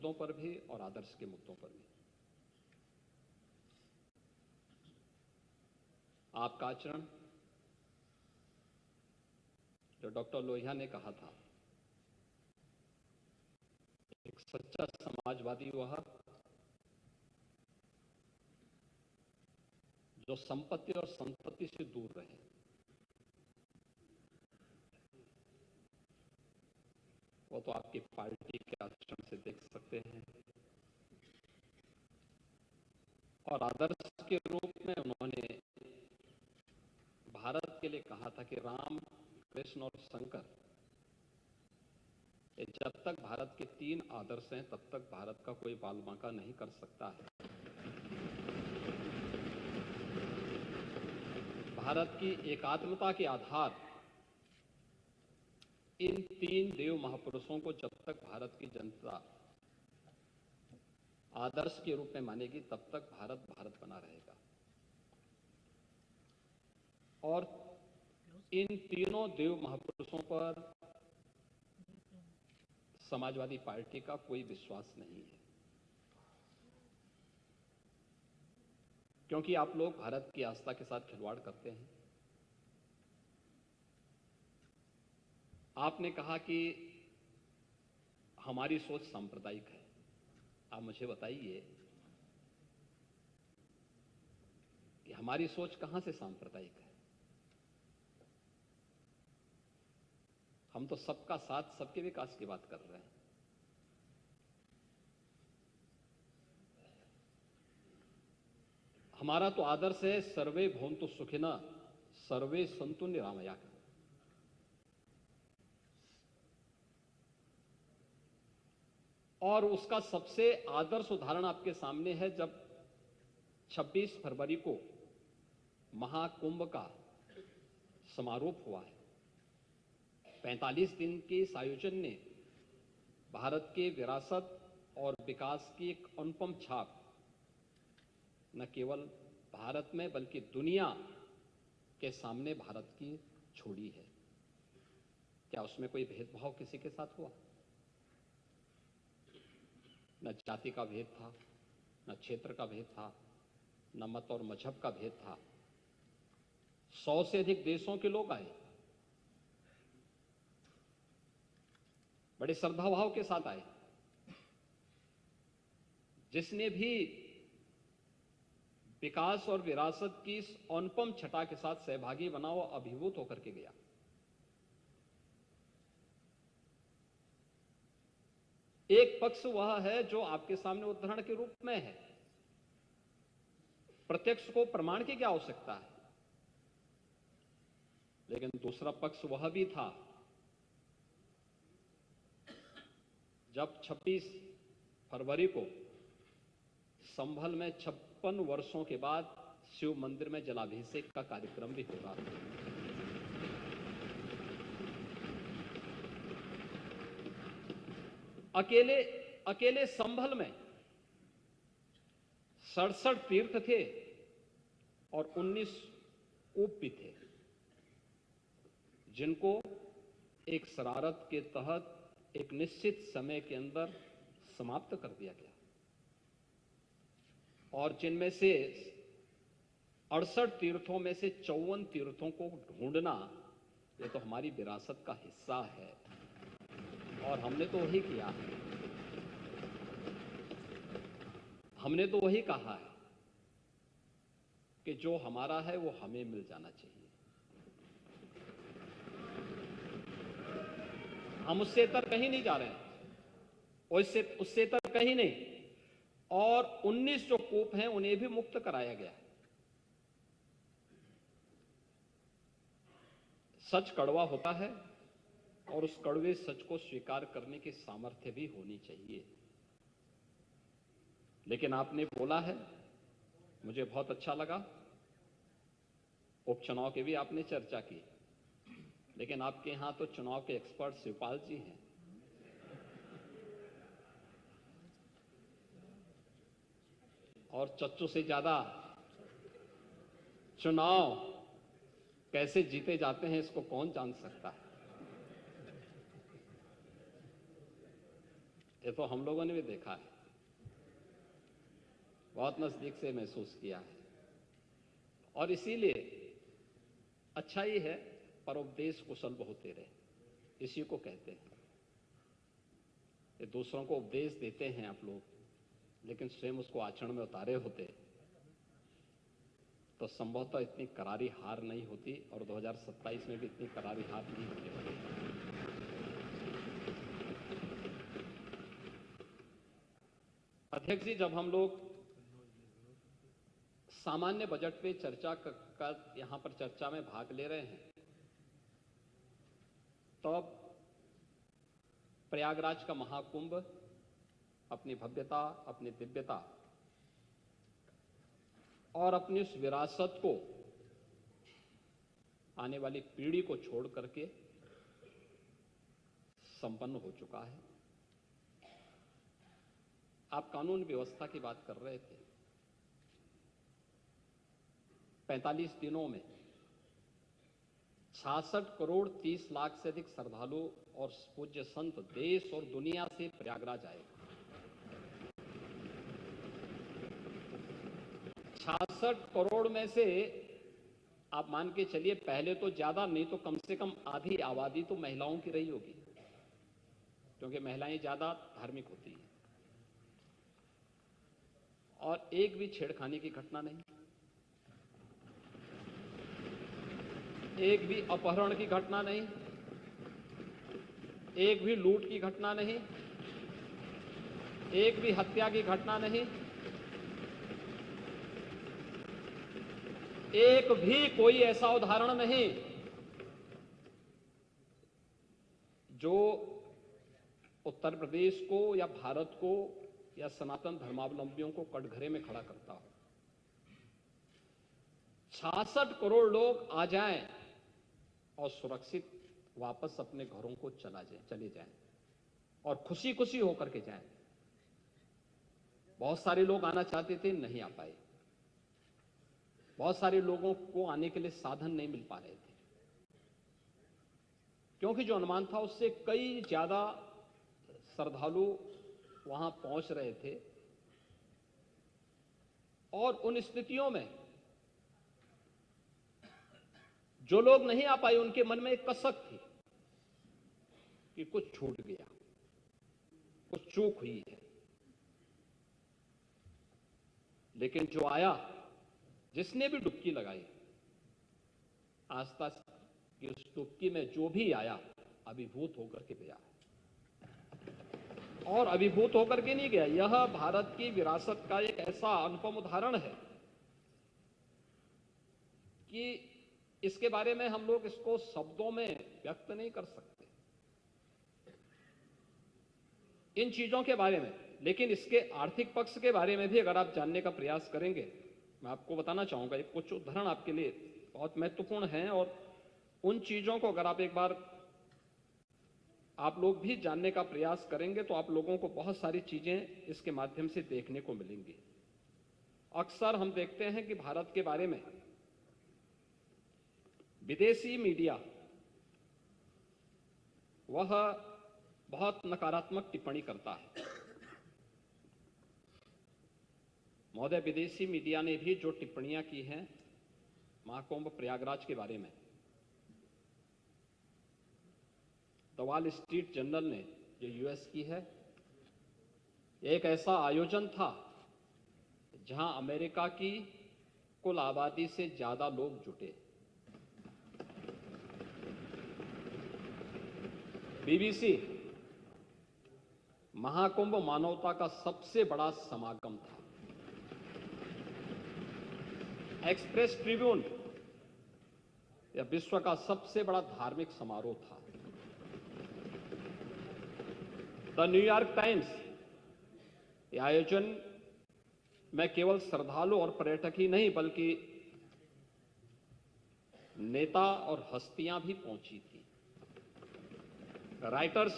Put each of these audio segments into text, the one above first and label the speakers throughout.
Speaker 1: मुद्दों पर भी और आदर्श के मुद्दों पर भी। आपका आचरण, जो डॉक्टर लोहिया ने कहा था, एक सच्चा समाजवादी वह जो संपत्ति और संतति से दूर रहे। वो तो आपकी पार्टी के आचरण से देख सकते हैं। और आदर्श के रूप में उन्होंने भारत के लिए कहा था कि राम, कृष्ण और शंकर, जब तक भारत के 3 आदर्श हैं तब तक भारत का कोई बाल बांका नहीं कर सकता है। भारत की एकात्मता के आधार इन 3 देव महापुरुषों को जब तक भारत की जनता आदर्श के रूप में मानेगी तब तक भारत भारत बना रहेगा। और इन तीनों देव महापुरुषों पर समाजवादी पार्टी का कोई विश्वास नहीं है, क्योंकि आप लोग भारत की आस्था के साथ खिलवाड़ करते हैं। आपने कहा कि हमारी सोच सांप्रदायिक है। आप मुझे बताइए कि हमारी सोच कहां से सांप्रदायिक है? हम तो सबका साथ, सबके विकास की बात कर रहे हैं। हमारा तो आदर्श है सर्वे भवन्तु सुखिनः सर्वे सन्तु निरामया। और उसका सबसे आदर्श उदाहरण आपके सामने है जब 26 फरवरी को महाकुंभ का समारोह हुआ है। 45 दिन के इस आयोजन ने भारत के विरासत और विकास की एक अनुपम छाप न केवल भारत में बल्कि दुनिया के सामने भारत की छोड़ी है। क्या उसमें कोई भेदभाव किसी के साथ हुआ? न जाति का भेद था, न क्षेत्र का भेद था, न मत और मजहब का भेद था। 100 से अधिक देशों के लोग आए, बड़े श्रद्धाभाव के साथ आए। जिसने भी विकास और विरासत की इस अनुपम छटा के साथ सहभागी बना, वो अभिभूत होकर के गया। एक पक्ष वह है जो आपके सामने उदाहरण के रूप में है। प्रत्यक्ष को प्रमाण की क्या आवश्यकता है? लेकिन दूसरा पक्ष वह भी था जब 26 फरवरी को संभल में 56 वर्षों के बाद शिव मंदिर में जलाभिषेक का कार्यक्रम भी हो रहा था। अकेले संभल में 67 तीर्थ थे और 19 कूप भी थे, जिनको एक शरारत के तहत एक निश्चित समय के अंदर समाप्त कर दिया गया। और जिनमें से 68 तीर्थों में से 54 तीर्थों को ढूंढना, ये तो हमारी विरासत का हिस्सा है और हमने तो वही किया है। हमने तो वही कहा है कि जो हमारा है वो हमें मिल जाना चाहिए। हम उससे तर कहीं नहीं जा रहे हैं, उससे तर कहीं नहीं। और 19 जो कूप हैं उन्हें भी मुक्त कराया गया है। सच कड़वा होता है और उस कड़वे सच को स्वीकार करने की सामर्थ्य भी होनी चाहिए। लेकिन आपने बोला है, मुझे बहुत अच्छा लगा। उपचुनाव की भी आपने चर्चा की, लेकिन आपके यहां तो चुनाव के एक्सपर्ट शिवपाल जी हैं। और चच्चू से ज्यादा चुनाव कैसे जीते जाते हैं इसको कौन जान सकता है। ये तो हम लोगों ने भी देखा है, बहुत नजदीक से महसूस किया है। और इसीलिए अच्छा ही है, परोपदेश कुशल होते रहे, इसी को कहते हैं। ये दूसरों को उपदेश देते हैं आप लोग, लेकिन स्वयं उसको आचरण में उतारे होते तो संभवतः इतनी करारी हार नहीं होती, और 2027 में भी इतनी करारी हार नहीं होती। अध्यक्ष जी, जब हम लोग सामान्य बजट पे चर्चा का यहां पर चर्चा में भाग ले रहे हैं, तब प्रयागराज का महाकुंभ अपनी भव्यता, अपनी दिव्यता और अपनी उस विरासत को आने वाली पीढ़ी को छोड़ करके संपन्न हो चुका है। आप कानून व्यवस्था की बात कर रहे थे। 45 दिनों में 66 करोड़ 30 लाख से अधिक श्रद्धालु और पूज्य संत देश और दुनिया से प्रयागराज आए। 66 करोड़ में से आप मान के चलिए, पहले तो ज्यादा नहीं तो कम से कम आधी आबादी तो महिलाओं की रही होगी, क्योंकि महिलाएं ज्यादा धार्मिक होती हैं। और एक भी छेड़खानी की घटना नहीं, एक भी अपहरण की घटना नहीं, एक भी लूट की घटना नहीं, एक भी हत्या की घटना नहीं, एक भी कोई ऐसा उदाहरण नहीं जो उत्तर प्रदेश को या भारत को या सनातन धर्मावलंबियों को कटघरे में खड़ा करता हो। 66 करोड़ लोग आ जाएं और सुरक्षित वापस अपने घरों को चले जाएं और खुशी खुशी होकर के जाएं। बहुत सारे लोग आना चाहते थे, नहीं आ पाए। बहुत सारे लोगों को आने के लिए साधन नहीं मिल पा रहे थे, क्योंकि जो अनुमान था उससे कई ज्यादा श्रद्धालु वहां पहुंच रहे थे। और उन स्थितियों में जो लोग नहीं आ पाए, उनके मन में एक कसक थी कि कुछ छूट गया, कुछ चूक हुई है। लेकिन जो आया, जिसने भी डुबकी लगाई, आस्था की उस डुबकी में जो भी आया अभिभूत होकर के गया। और अभिभूत होकर के नहीं गया, यह भारत की विरासत का एक ऐसा अनुपम उदाहरण है कि इसके बारे में हम लोग इसको शब्दों में व्यक्त नहीं कर सकते, इन चीजों के बारे में। लेकिन इसके आर्थिक पक्ष के बारे में भी अगर आप जानने का प्रयास करेंगे, मैं आपको बताना चाहूंगा, एक कुछ उदाहरण आपके लिए बहुत महत्वपूर्ण हैं, और उन चीजों को अगर आप एक बार आप लोग भी जानने का प्रयास करेंगे तो आप लोगों को बहुत सारी चीजें इसके माध्यम से देखने को मिलेंगी। अक्सर हम देखते हैं कि भारत के बारे में विदेशी मीडिया वह बहुत नकारात्मक टिप्पणी करता है। महोदय, विदेशी मीडिया ने भी जो टिप्पणियां की हैं महाकुंभ प्रयागराज के बारे में, द वॉल स्ट्रीट जर्नल ने जो यूएस की है, एक ऐसा आयोजन था जहां अमेरिका की कुल आबादी से ज्यादा लोग जुटे। बीबीसी, महाकुंभ मानवता का सबसे बड़ा समागम था। एक्सप्रेस ट्रिब्यून, यह विश्व का सबसे बड़ा धार्मिक समारोह था। द न्यूयॉर्क टाइम्स, यह आयोजन में केवल श्रद्धालु और पर्यटक ही नहीं बल्कि नेता और हस्तियां भी पहुंची थी। राइटर्स,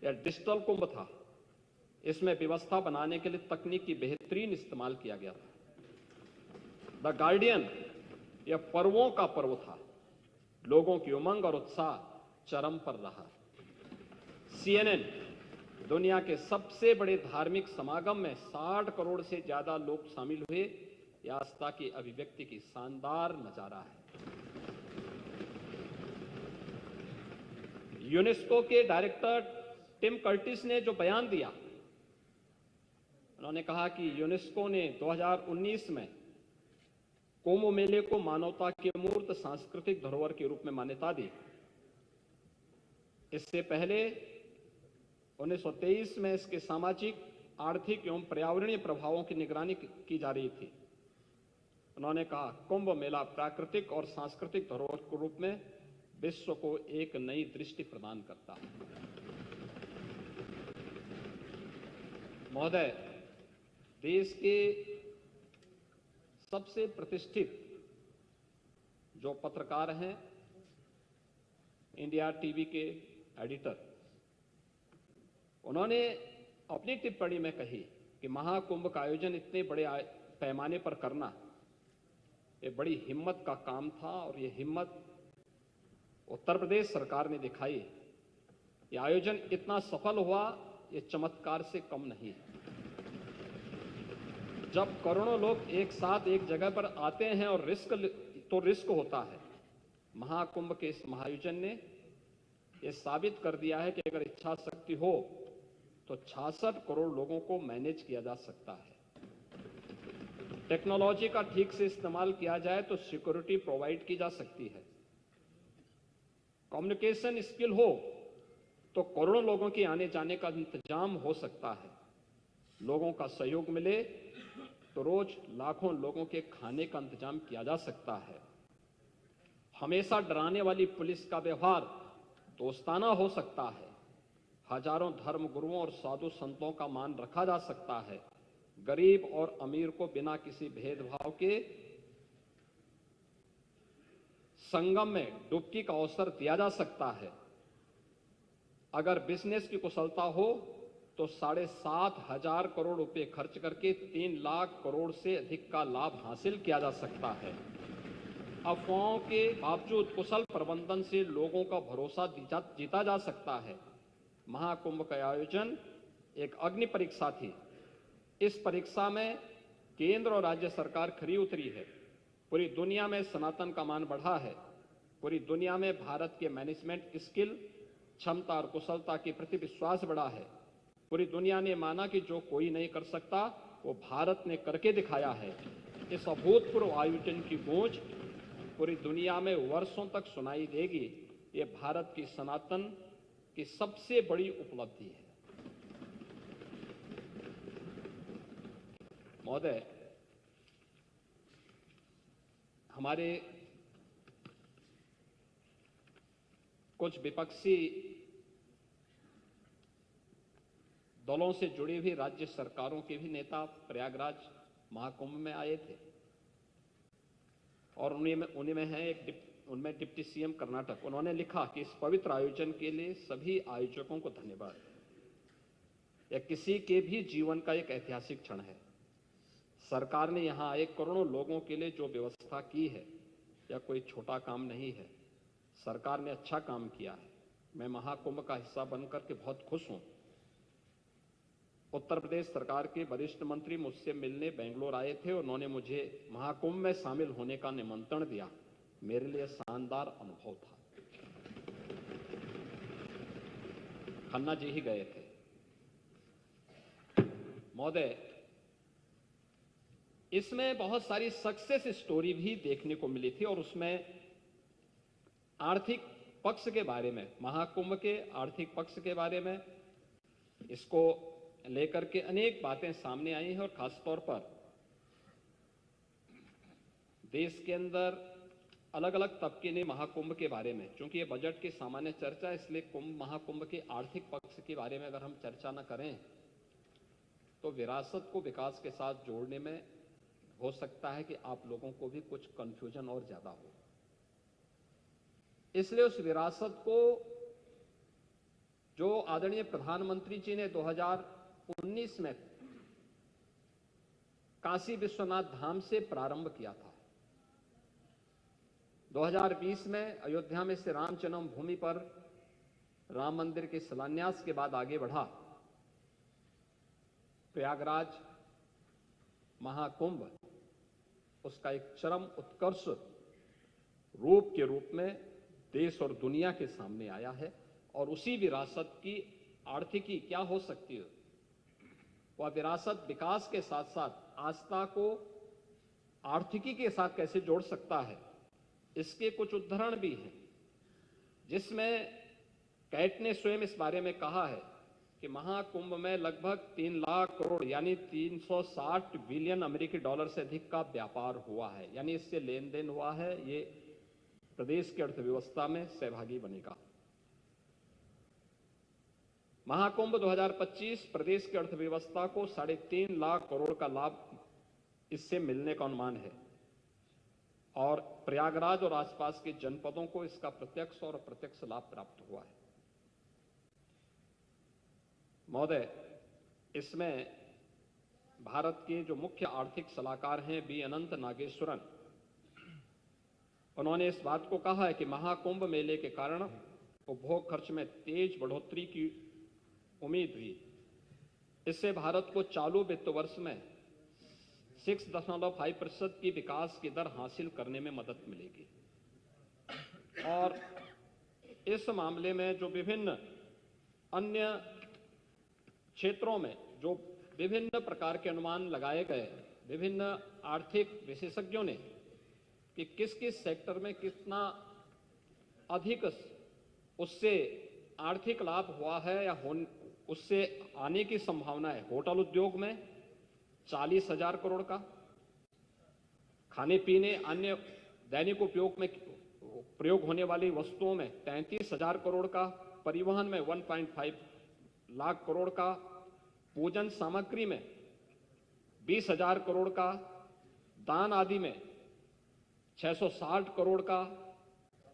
Speaker 1: यह डिजिटल कुंभ था, इसमें व्यवस्था बनाने के लिए तकनीक की बेहतरीन इस्तेमाल किया गया था। द गार्डियन, यह पर्वों का पर्व था, लोगों की उमंग और उत्साह चरम पर रहा। CNN, दुनिया के सबसे बड़े धार्मिक समागम में 60 करोड़ से ज्यादा लोग शामिल हुए। यह आस्था की अभिव्यक्ति की शानदार नजारा है। यूनेस्को के डायरेक्टर टिम कर्टिस ने जो बयान दिया, उन्होंने कहा कि यूनेस्को ने 2019 में कुंभ मेले को मानवता के मूर्त सांस्कृतिक धरोहर के रूप में मान्यता दी। इससे पहले 1923 में इसके सामाजिक, आर्थिक एवं पर्यावरणीय प्रभावों की निगरानी की जा रही थी। उन्होंने कहा, कुंभ मेला प्राकृतिक और सांस्कृतिक धरोहर के रूप में विश्व को एक नई दृष्टि प्रदान करता है। महोदय, देश के सबसे प्रतिष्ठित जो पत्रकार हैं, इंडिया टीवी के एडिटर, उन्होंने अपनी टिप्पणी में कही कि महाकुंभ का आयोजन इतने बड़े पैमाने पर करना ये बड़ी हिम्मत का काम था और ये हिम्मत उत्तर प्रदेश सरकार ने दिखाई। ये आयोजन इतना सफल हुआ, ये चमत्कार से कम नहीं है। जब करोड़ों लोग एक साथ एक जगह पर आते हैं और रिस्क होता है। महाकुंभ के इस महाआयोजन ने यह साबित कर दिया है कि अगर इच्छा शक्ति हो तो 66 करोड़ लोगों को मैनेज किया जा सकता है। टेक्नोलॉजी का ठीक से इस्तेमाल किया जाए तो सिक्योरिटी प्रोवाइड की जा सकती है। कम्युनिकेशन स्किल हो तो करोड़ों लोगों के आने जाने का इंतजाम हो सकता है। लोगों का सहयोग मिले तो रोज लाखों लोगों के खाने का इंतजाम किया जा सकता है। हमेशा डराने वाली पुलिस का व्यवहार दोस्ताना हो सकता है। हजारों धर्म गुरुओं और साधु संतों का मान रखा जा सकता है। गरीब और अमीर को बिना किसी भेदभाव के संगम में डुबकी का अवसर दिया जा सकता है। अगर बिजनेस की कुशलता हो तो 7,500 करोड़ रुपए खर्च करके 3 लाख करोड़ से अधिक का लाभ हासिल किया जा सकता है। अफवाहों के बावजूद कुशल प्रबंधन से लोगों का भरोसा जीता जा सकता है। महाकुंभ का आयोजन एक अग्नि परीक्षा थी। इस परीक्षा में केंद्र और राज्य सरकार खरी उतरी है। पूरी दुनिया में सनातन का मान बढ़ा है। पूरी दुनिया में भारत के मैनेजमेंट स्किल, क्षमता और कुशलता के प्रति विश्वास बढ़ा है। पूरी दुनिया ने माना कि जो कोई नहीं कर सकता वो भारत ने करके दिखाया है। इस अभूतपूर्व आयोजन की गूंज पूरी दुनिया में वर्षों तक सुनाई देगी। ये भारत की सनातन की सबसे बड़ी उपलब्धि है। महोदय, हमारे कुछ विपक्षी दलों से जुड़ी हुई राज्य सरकारों के भी नेता प्रयागराज महाकुंभ में आए थे और उनमें है उनमें डिप्टी सीएम कर्नाटक। उन्होंने लिखा कि इस पवित्र आयोजन के लिए सभी आयोजकों को धन्यवाद। यह किसी के भी जीवन का एक ऐतिहासिक क्षण है। सरकार ने यहां आए करोड़ों लोगों के लिए जो व्यवस्था की है, यह कोई छोटा काम नहीं है। सरकार ने अच्छा काम किया है। मैं महाकुंभ का हिस्सा बनकर के बहुत खुश हूं। उत्तर प्रदेश सरकार के वरिष्ठ मंत्री मुझसे मिलने बेंगलोर आए थे। उन्होंने मुझे महाकुंभ में शामिल होने का निमंत्रण दिया। मेरे लिए शानदार अनुभव था। खन्ना जी ही गए थे। महोदय, इसमें बहुत सारी सक्सेस स्टोरी भी देखने को मिली थी और उसमें आर्थिक पक्ष के बारे में, महाकुंभ के आर्थिक पक्ष के बारे में, इसको लेकर के अनेक बातें सामने आई हैं और खासतौर पर देश के अंदर अलग अलग तबके ने महाकुंभ के बारे में, चूंकि ये बजट की सामान्य चर्चा है, इसलिए महाकुंभ के आर्थिक पक्ष के बारे में अगर हम चर्चा न करें तो विरासत को विकास के साथ जोड़ने में हो सकता है कि आप लोगों को भी कुछ कंफ्यूजन और ज्यादा हो। इसलिए उस विरासत को जो आदरणीय प्रधानमंत्री जी ने 2019 में काशी विश्वनाथ धाम से प्रारंभ किया था, 2020 में अयोध्या में से राम जन्मभूमि पर राम मंदिर के शिलान्यास के बाद आगे बढ़ा प्रयागराज महाकुंभ उसका एक चरम उत्कर्ष रूप के रूप में देश और दुनिया के सामने आया है और उसी विरासत की आर्थिकी क्या हो सकती है, वह विरासत विकास के साथ साथ आस्था को आर्थिकी के साथ कैसे जोड़ सकता है, इसके कुछ उदाहरण भी हैं, जिसमें कैट ने स्वयं इस बारे में कहा है कि महाकुंभ में लगभग 3 लाख करोड़ यानी 360 बिलियन अमेरिकी डॉलर से अधिक का व्यापार हुआ है, यानी इससे लेन देन हुआ है। ये प्रदेश की अर्थव्यवस्था में सहभागी बनेगा। महाकुंभ 2025 प्रदेश की अर्थव्यवस्था को 3.5 लाख करोड़ का लाभ इससे मिलने का अनुमान है और प्रयागराज और आसपास के जनपदों को इसका प्रत्यक्ष और अप्रत्यक्ष लाभ प्राप्त हुआ है। महोदय, इसमें भारत के जो मुख्य आर्थिक सलाहकार हैं बी अनंत नागेश्वरन, उन्होंने इस बात को कहा है कि महाकुंभ मेले के कारण उपभोग खर्च में तेज बढ़ोतरी की उम्मीद हुई। इससे भारत को चालू वित्त वर्ष में 6.5% की विकास की दर हासिल करने में मदद मिलेगी और इस मामले में जो विभिन्न अन्य क्षेत्रों में जो विभिन्न प्रकार के अनुमान लगाए गए, विभिन्न आर्थिक विशेषज्ञों ने कि किस किस सेक्टर में कितना अधिक उससे आर्थिक लाभ हुआ है या उससे आने की संभावना है। होटल उद्योग में 40,000 करोड़ का, खाने पीने अन्य दैनिक उपयोग में प्रयोग होने वाली वस्तुओं में 33,000 करोड़ का, परिवहन में 1.5 लाख करोड़ का, पूजन सामग्री में 20,000 करोड़ का, दान आदि में 660 करोड़ का,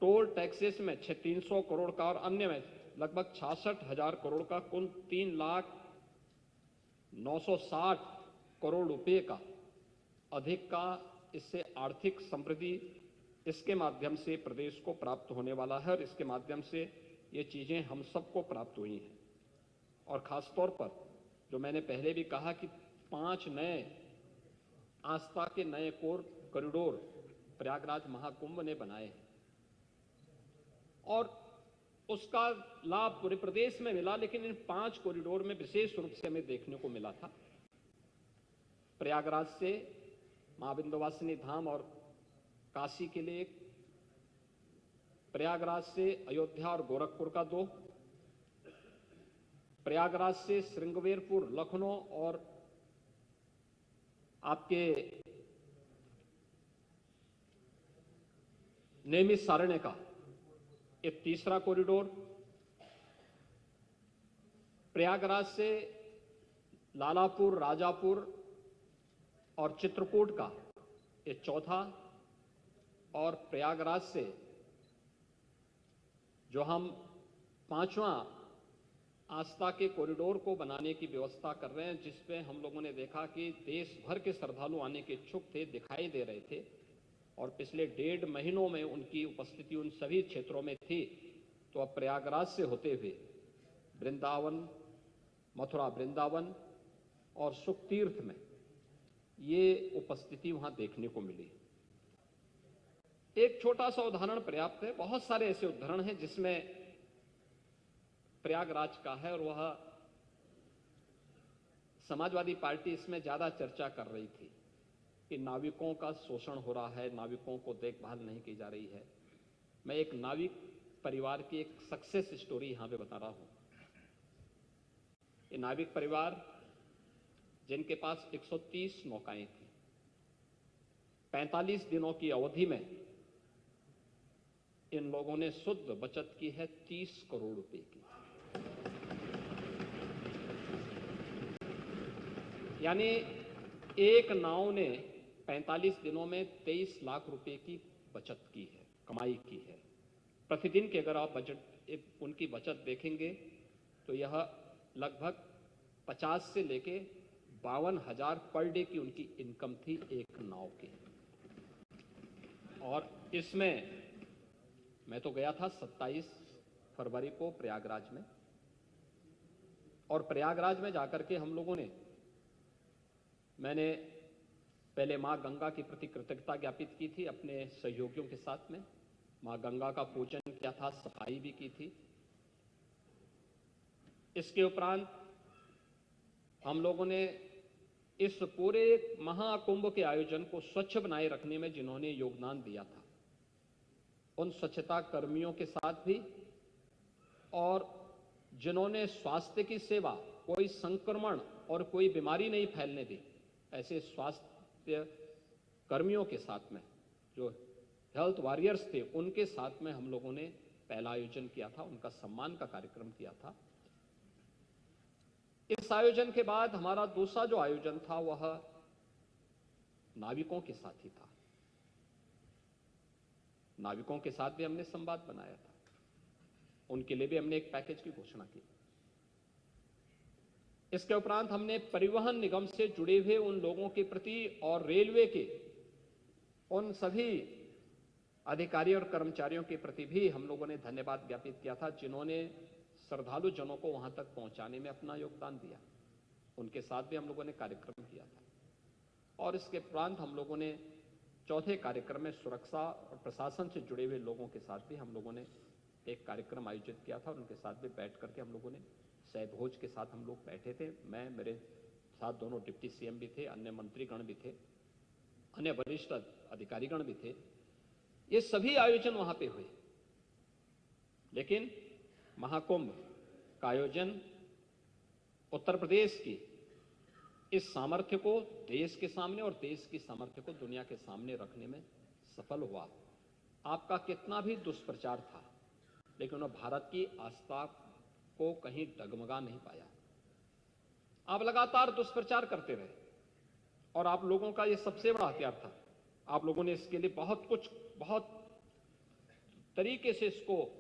Speaker 1: टोल टैक्सेस में 300 करोड़ का और अन्य में लगभग 66,000 करोड़ का, कुल 3,09,60 करोड़ रुपए का अधिक का इससे आर्थिक समृद्धि इसके माध्यम से प्रदेश को प्राप्त होने वाला है और इसके माध्यम से ये चीजें हम सबको प्राप्त हुई हैं। और खासतौर पर जो मैंने पहले भी कहा कि 5 नए आस्था के नए कॉरिडोर प्रयागराज महाकुंभ ने बनाए हैं और उसका लाभ पूरे प्रदेश में मिला, लेकिन इन 5 कॉरिडोर में विशेष रूप से हमें देखने को मिला था प्रयागराज से मां विंध्यवासिनी धाम और काशी के लिए एक, प्रयागराज से अयोध्या और गोरखपुर का 2, प्रयागराज से श्रृंगवेरपुर, लखनऊ और आपके नेमिष सारण्य का एक 3रा कॉरिडोर, प्रयागराज से लालापुर, राजापुर और चित्रकूट का एक 4था और प्रयागराज से जो हम 5वां आस्था के कॉरिडोर को बनाने की व्यवस्था कर रहे हैं, जिसपे हम लोगों ने देखा कि देश भर के श्रद्धालु आने के इच्छुक थे, दिखाई दे रहे थे और पिछले 1.5 महीनों में उनकी उपस्थिति उन सभी क्षेत्रों में थी। तो अब प्रयागराज से होते हुए वृंदावन, मथुरा वृंदावन और सुख तीर्थ में ये उपस्थिति वहां देखने को मिली। एक छोटा सा उदाहरण पर्याप्त है, बहुत सारे ऐसे उदाहरण हैं जिसमें प्रयागराज का है और वह समाजवादी पार्टी इसमें ज्यादा चर्चा कर रही थी कि नाविकों का शोषण हो रहा है, नाविकों को देखभाल नहीं की जा रही है। मैं एक नाविक परिवार की एक सक्सेस स्टोरी यहां पे बता रहा हूं। ये नाविक परिवार जिनके पास 130 नौकाएं थी, 45 दिनों की अवधि में इन लोगों ने शुद्ध बचत की है 30 करोड़ रुपए की। यानी एक नाव ने 45 दिनों में 23 लाख रुपए की बचत की है, कमाई की है। प्रतिदिन के अगर आप उनकी बचत देखेंगे तो यह लगभग 50 से लेके 52,000 पर डे की उनकी इनकम थी एक नाव की। और इसमें मैं तो गया था 27 फरवरी को प्रयागराज में, और प्रयागराज में जाकर के हम लोगों ने मैंने पहले मां गंगा के प्रति कृतज्ञता ज्ञापित की थी अपने सहयोगियों के साथ में। मां गंगा का पूजन किया था, सफाई भी की थी। इसके उपरांत हम लोगों ने इस पूरे महाकुंभ के आयोजन को स्वच्छ बनाए रखने में जिन्होंने योगदान दिया था, उन स्वच्छता कर्मियों के साथ भी, और जिन्होंने स्वास्थ्य की सेवा, कोई संक्रमण और कोई बीमारी नहीं फैलने दी, ऐसे स्वास्थ्य कर्मियों के साथ में, जो हेल्थ वॉरियर्स थे, उनके साथ में हम लोगों ने पहला आयोजन किया था, उनका सम्मान का कार्यक्रम किया था। इस आयोजन के बाद हमारा दूसरा जो आयोजन था वह नाविकों के साथ ही था। नाविकों के साथ भी हमने संवाद बनाया था, उनके लिए भी हमने एक पैकेज की घोषणा की। इसके उपरांत हमने परिवहन निगम से जुड़े हुए उन लोगों के प्रति और रेलवे के उन सभी अधिकारी और कर्मचारियों के प्रति भी हम लोगों ने धन्यवाद ज्ञापित किया था, जिन्होंने श्रद्धालु जनों को वहां तक पहुंचाने में अपना योगदान दिया। उनके साथ भी हम लोगों ने कार्यक्रम किया था। और इसके उपरांत हम लोगों ने चौथे कार्यक्रम में सुरक्षा और प्रशासन से जुड़े हुए लोगों के साथ भी हम लोगों ने एक कार्यक्रम आयोजित किया था, और उनके साथ भी बैठ करके हम लोगों ने सहभोज के साथ हम लोग बैठे थे। मैं, मेरे साथ दोनों डिप्टी सीएम भी थे, अन्य मंत्रीगण भी थे, अन्य वरिष्ठ अधिकारीगण भी थे। ये सभी आयोजन वहां पे हुए, लेकिन महाकुंभ का आयोजन उत्तर प्रदेश की इस सामर्थ्य को देश के सामने और देश की सामर्थ्य को दुनिया के सामने रखने में सफल हुआ। आपका कितना भी दुष्प्रचार था, लेकिन वह भारत की आस्था को कहीं डगमगा नहीं पाया। आप लगातार दुष्प्रचार करते रहे, और आप लोगों का यह सबसे बड़ा हथियार था। आप लोगों ने इसके लिए बहुत तरीके से इसको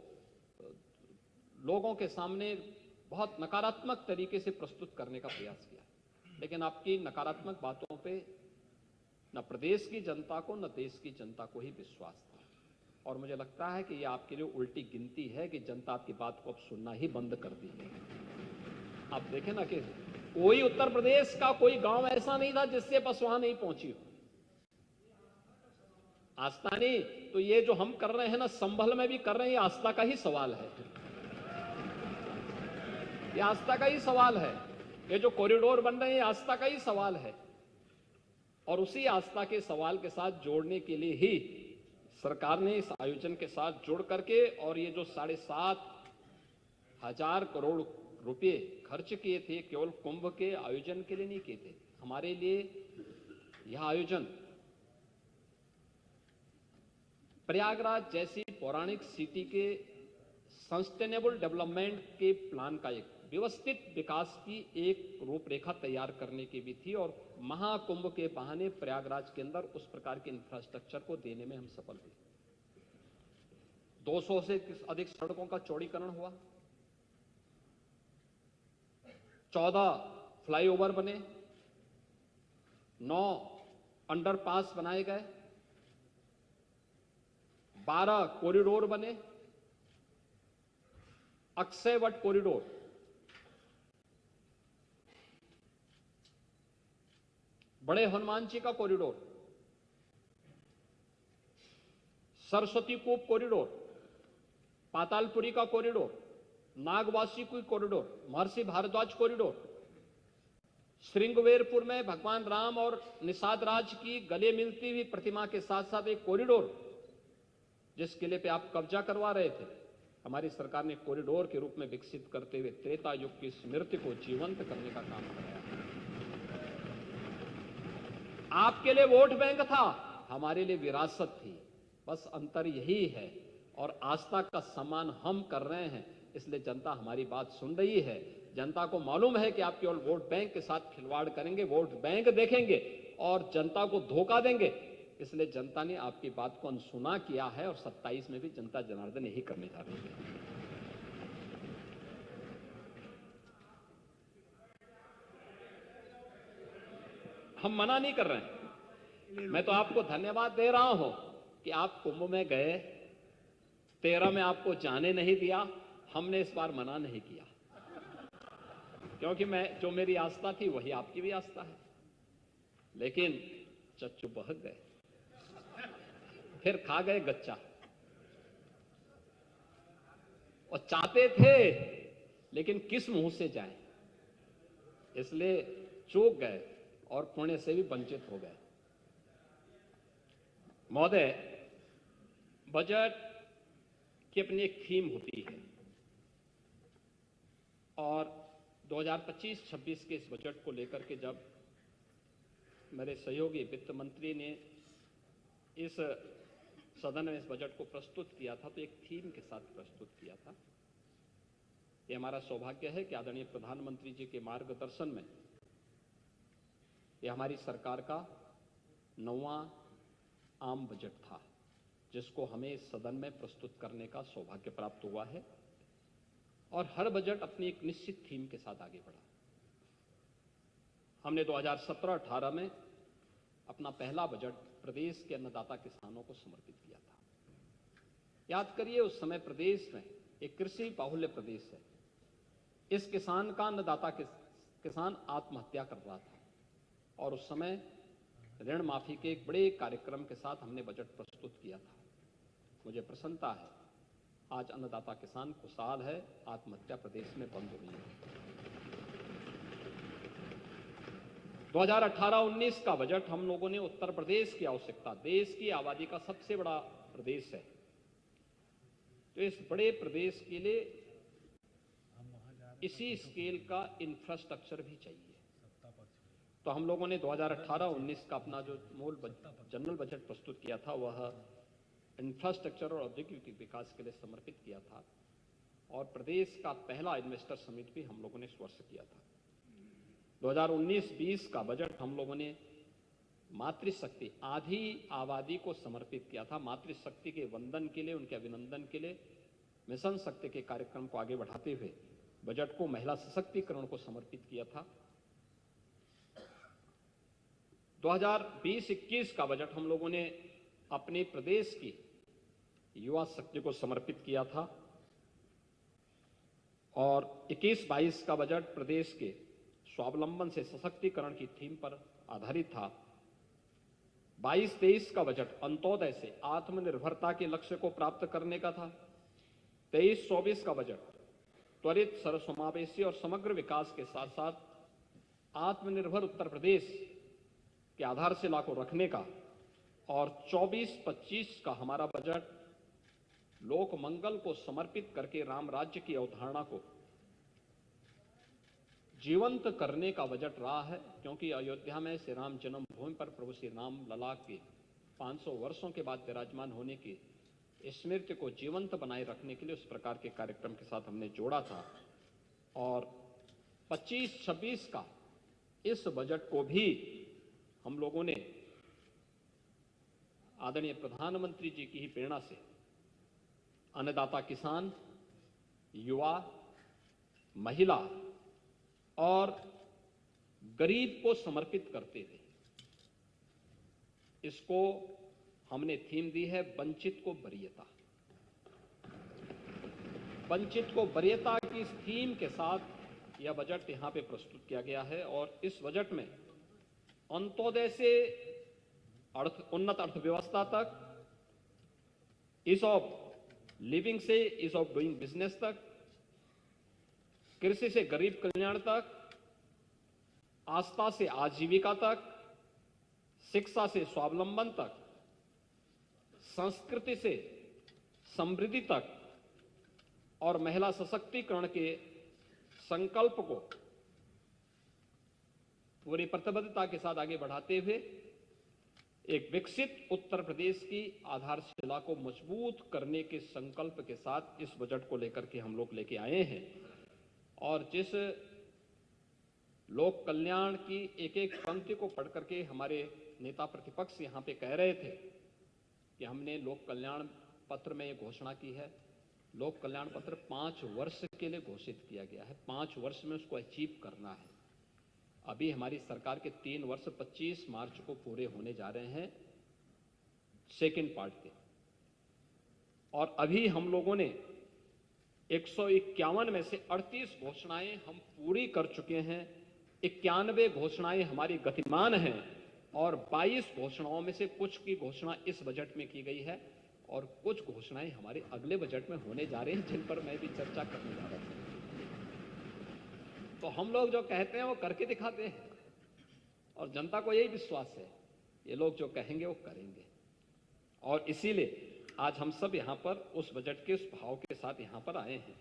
Speaker 1: लोगों के सामने बहुत नकारात्मक तरीके से प्रस्तुत करने का प्रयास किया, लेकिन आपकी नकारात्मक बातों पे न प्रदेश की जनता को, न देश की जनता को ही विश्वास था। और मुझे लगता है कि यह आपके लिए उल्टी गिनती है कि जनता आपकी बात को अब सुनना ही बंद कर दी है। आप देखें ना कि कोई उत्तर प्रदेश का कोई गांव ऐसा नहीं था जिससे बस वहां नहीं पहुंची हो आस्था। नहीं तो ये जो हम कर रहे हैं ना, संभल में भी कर रहे हैं, ये आस्था का ही सवाल है। ये आस्था का ही सवाल है। ये जो कॉरिडोर बन रहे हैं, ये आस्था का ही सवाल है। और उसी आस्था के सवाल के साथ जोड़ने के लिए ही सरकार ने इस आयोजन के साथ जुड़ करके, और ये जो 7,500 करोड़ रुपए खर्च किए थे, केवल कुंभ के आयोजन के लिए नहीं किए थे। हमारे लिए यह आयोजन प्रयागराज जैसी पौराणिक सिटी के सस्टेनेबल डेवलपमेंट के प्लान का, एक व्यवस्थित विकास की एक रूपरेखा तैयार करने की भी थी, और महाकुंभ के बहाने प्रयागराज के अंदर उस प्रकार के इंफ्रास्ट्रक्चर को देने में हम सफल हुए। 200 से अधिक सड़कों का चौड़ीकरण हुआ, 14 फ्लाईओवर बने, 9 अंडरपास बनाए गए, 12 कॉरिडोर बने, अक्षयवट कॉरिडोर, बड़े हनुमान जी का कॉरिडोर, सरस्वती कूप कॉरिडोर, पातालपुरी का कॉरिडोर, नागवासी की कॉरिडोर, महर्षि भारद्वाज कॉरिडोर, श्रृंगवेरपुर में भगवान राम और निषाद राज की गले मिलती हुई प्रतिमा के साथ साथ एक कॉरिडोर, जिस किले पे आप कब्जा करवा रहे थे, हमारी सरकार ने कॉरिडोर के रूप में विकसित करते हुए त्रेता युग की स्मृति को जीवंत करने का काम कराया। आपके लिए वोट बैंक था, हमारे लिए विरासत थी। बस अंतर यही है, और आस्था का सम्मान हम कर रहे हैं, इसलिए जनता हमारी बात सुन रही है। जनता को मालूम है कि आप केवल वोट बैंक के साथ खिलवाड़ करेंगे, वोट बैंक देखेंगे और जनता को धोखा देंगे, इसलिए जनता ने आपकी बात को अनसुना किया है, और 27 में भी जनता जनार्दन यही करने जा रही है। हम मना नहीं कर रहे हैं, मैं तो आपको धन्यवाद दे रहा हूं कि आप कुंभ में गए, 13 में आपको जाने नहीं दिया। हमने इस बार मना नहीं किया, क्योंकि जो मेरी आस्था थी वही आपकी भी आस्था है। लेकिन चच्चू बहक गए, फिर खा गए गच्चा। और चाहते थे लेकिन किस मुंह से जाएं, इसलिए चूक गए और पुण्य से भी वंचित हो गए। महोदय, बजट की अपनी एक थीम होती है और 2025-26 के इस बजट को लेकर के जब मेरे सहयोगी वित्त मंत्री ने इस सदन में इस बजट को प्रस्तुत किया था तो एक थीम के साथ प्रस्तुत किया था। ये हमारा सौभाग्य है कि आदरणीय प्रधानमंत्री जी के मार्गदर्शन में ये हमारी सरकार का 9वां आम बजट था, जिसको हमें इस सदन में प्रस्तुत करने का सौभाग्य प्राप्त हुआ है। और हर बजट अपनी एक निश्चित थीम के साथ आगे बढ़ा। हमने 2017-18 में अपना पहला बजट प्रदेश के अन्नदाता किसानों को समर्पित किया था। याद करिए, उस समय प्रदेश में एक कृषि बाहुल्य प्रदेश है। इस किसान का अन्नदाता किसान आत्महत्या कर रहा था और उस समय ऋण माफी के एक बड़े कार्यक्रम के साथ हमने बजट प्रस्तुत किया था। मुझे प्रसन्नता है, आज अन्नदाता किसान खुशहाल है, आत्महत्या प्रदेश में बंद हुई है। 2018-19 का बजट हम लोगों ने उत्तर प्रदेश की आवश्यकता, देश की आबादी का सबसे बड़ा प्रदेश है, तो इस बड़े प्रदेश के लिए इसी स्केल का इंफ्रास्ट्रक्चर भी चाहिए। तो हम लोगों ने 2018-19 का अपना जो मूल जनरल बजट प्रस्तुत किया था वह इंफ्रास्ट्रक्चर और औद्योगिक विकास के लिए समर्पित किया था और प्रदेश का पहला इन्वेस्टर समिट भी हम लोगों ने इस वर्ष किया था। 2019-20 का बजट हम लोगों ने मातृशक्ति, आधी आबादी को समर्पित किया था। मातृशक्ति के वंदन के लिए, उनके अभिनंदन के लिए मिशन शक्ति के कार्यक्रम को आगे बढ़ाते हुए बजट को महिला सशक्तिकरण को समर्पित किया था। 2020-21 का बजट हम लोगों ने अपने प्रदेश की युवा शक्ति को समर्पित किया था और 21-22 का बजट प्रदेश के स्वावलंबन से सशक्तिकरण की थीम पर आधारित था। 22-23 का बजट अंत्योदय से आत्मनिर्भरता के लक्ष्य को प्राप्त करने का था। 23-24 का बजट त्वरित, सर्वसमावेशी और समग्र विकास के साथ साथ आत्मनिर्भर उत्तर प्रदेश के आधारशिला को रखने का, और 24-25 का हमारा बजट लोक मंगल को समर्पित करके राम राज्य की अवधारणा को जीवंत करने का बजट रहा है, क्योंकि अयोध्या में श्री राम जन्मभूमि पर प्रभु श्री राम लला के 500 वर्षों के बाद विराजमान होने की स्मृति को जीवंत बनाए रखने के लिए उस प्रकार के कार्यक्रम के साथ हमने जोड़ा था। और 25-26 का इस बजट को भी हम लोगों ने आदरणीय प्रधानमंत्री जी की ही प्रेरणा से अन्नदाता किसान, युवा, महिला और गरीब को समर्पित करते हुए इसको हमने थीम दी है वंचित को वरीयता। वंचित को वरीयता की इस थीम के साथ यह बजट यहां पे प्रस्तुत किया गया है और इस बजट में अंत्योदय से उन्नत अर्थव्यवस्था तक, ईज ऑफ लिविंग से ईज ऑफ डूइंग बिजनेस तक, कृषि से गरीब कल्याण तक, आस्था से आजीविका तक, शिक्षा से स्वावलंबन तक, संस्कृति से समृद्धि तक और महिला सशक्तिकरण के संकल्प को पूरी प्रतिबद्धता के साथ आगे बढ़ाते हुए एक विकसित उत्तर प्रदेश की आधारशिला को मजबूत करने के संकल्प के साथ इस बजट को लेकर के हम लोग लेके आए हैं। और जिस लोक कल्याण की एक एक पंक्ति को पढ़ करके हमारे नेता प्रतिपक्ष यहां पे कह रहे थे कि हमने लोक कल्याण पत्र में ये घोषणा की है। लोक कल्याण पत्र 5 वर्ष के लिए घोषित किया गया है, 5 वर्ष में उसको अचीव करना है। अभी हमारी सरकार के 3 वर्ष 25 मार्च को पूरे होने जा रहे हैं सेकेंड पार्ट के, और अभी हम लोगों ने 151 में से 38 घोषणाएं हम पूरी कर चुके हैं। 91 घोषणाएं हमारी गतिमान हैं और 22 घोषणाओं में से कुछ की घोषणा इस बजट में की गई है और कुछ घोषणाएं हमारे अगले बजट में होने जा रही हैं, जिन पर मैं भी चर्चा करने जा रहा हूं। तो हम लोग जो कहते हैं वो करके दिखाते हैं और जनता को यही विश्वास है, ये लोग जो कहेंगे वो करेंगे। और इसीलिए आज हम सब यहाँ पर उस बजट के उस भाव के साथ यहाँ पर आए हैं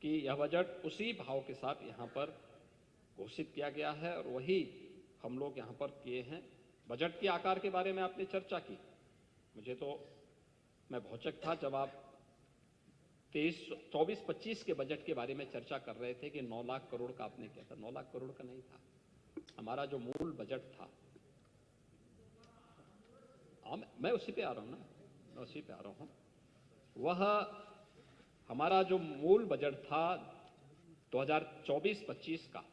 Speaker 1: कि यह बजट उसी भाव के साथ यहाँ पर घोषित किया गया है और वही हम लोग यहाँ पर किए हैं। बजट के आकार के बारे में आपने चर्चा की, मुझे तो मैं भौचक था जब आप 24-25 के बजट के बारे में चर्चा कर रहे थे कि 9 लाख करोड़ का आपने किया था। 9 लाख करोड़ का नहीं था, हमारा जो मूल बजट था, मैं उसी पे आ रहा हूं ना, मैं उसी पे आ रहा हूं। वह हमारा जो मूल बजट था 2024-25 का,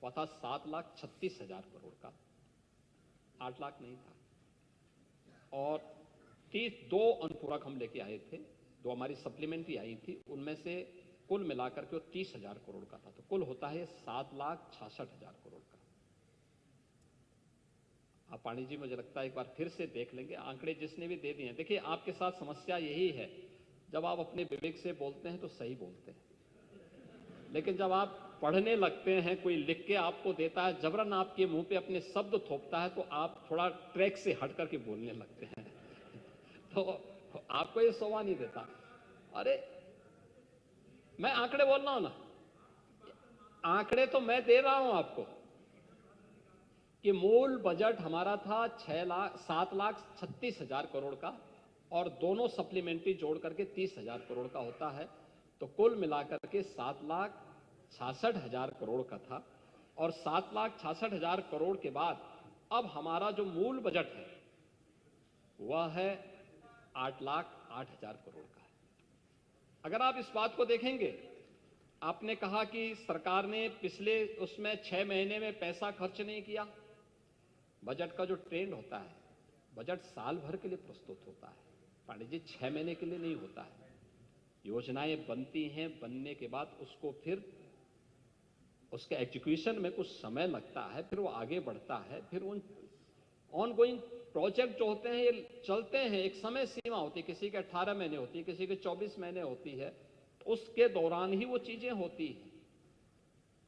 Speaker 1: वह था 7,36,000 करोड़ का, 8 लाख नहीं था। और 2 अनुपूरक हम लेके आए थे, 2 हमारी सप्लीमेंट्री आई थी, उनमें से कुल मिलाकर के वो 30,000 करोड़ का था, तो कुल होता है 7,66,000 करोड़ का। आप पानी जी मुझे लगता है एक बार फिर से देख लेंगे, आंकड़े जिसने भी दे दिए हैं। देखिए आपके साथ समस्या यही है, जब आप अपने विवेक से बोलते हैं तो सही बोलते हैं, लेकिन जब आप पढ़ने लगते हैं, कोई लिख के आपको देता है, जबरन आपके मुंह पे अपने शब्द थोपता है, तो आप थोड़ा ट्रैक से हट करके बोलने लगते हैं। तो आपको ये शोभा नहीं देता। अरे मैं आंकड़े बोल रहा हूं ना, आंकड़े तो मैं दे रहा हूं आपको कि मूल बजट हमारा था 7,36,000 करोड़ का और दोनों सप्लीमेंट्री जोड़ करके 30,000 करोड़ का होता है, तो कुल मिलाकर के 7,66,000 करोड़ का था। और 7,66,000 करोड़ के बाद अब हमारा जो मूल बजट है वह है 8,08,000 करोड़ का है। अगर आप इस बात को देखेंगे, आपने कहा कि सरकार ने पिछले उसमें 6 महीने में पैसा खर्च नहीं किया। बजट का जो ट्रेंड होता है, बजट साल भर के लिए प्रस्तुत होता है पांडे जी, 6 महीने के लिए नहीं होता है। योजनाएं बनती हैं, बनने के बाद उसको फिर उसके एग्जीक्यूशन में कुछ समय लगता है, फिर वो आगे बढ़ता है, फिर उन ऑनगोइंग प्रोजेक्ट जो होते हैं ये चलते हैं, एक समय सीमा होती है, किसी के 18 महीने होती है, किसी के 24 महीने होती है, उसके दौरान ही वो चीजें होती हैं।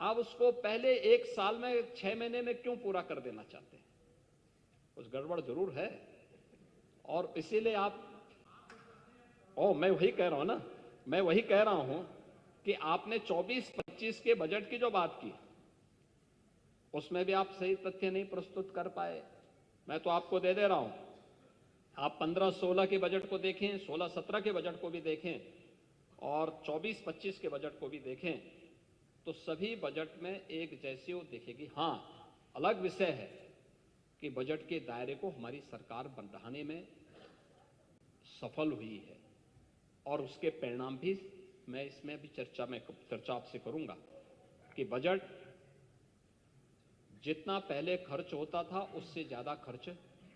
Speaker 1: आप उसको पहले 1 साल में 6 महीने में क्यों पूरा कर देना चाहते हैं? कुछ गड़बड़ जरूर है। और इसीलिए मैं वही कह रहा हूं ना, मैं वही कह रहा हूं कि आपने 24-25 के बजट की जो बात की, उसमें भी आप सही तथ्य नहीं प्रस्तुत कर पाए। मैं तो आपको दे रहा हूं, आप 15-16 के बजट को देखें, 16-17 के बजट को भी देखें और 24-25 के बजट को भी देखें, तो सभी बजट में एक जैसी वो दिखेगी। हां, अलग विषय है कि बजट के दायरे को हमारी सरकार बढ़ाने में सफल हुई है और उसके परिणाम भी मैं इसमें भी चर्चा आपसे करूंगा कि बजट जितना पहले खर्च होता था उससे ज्यादा खर्च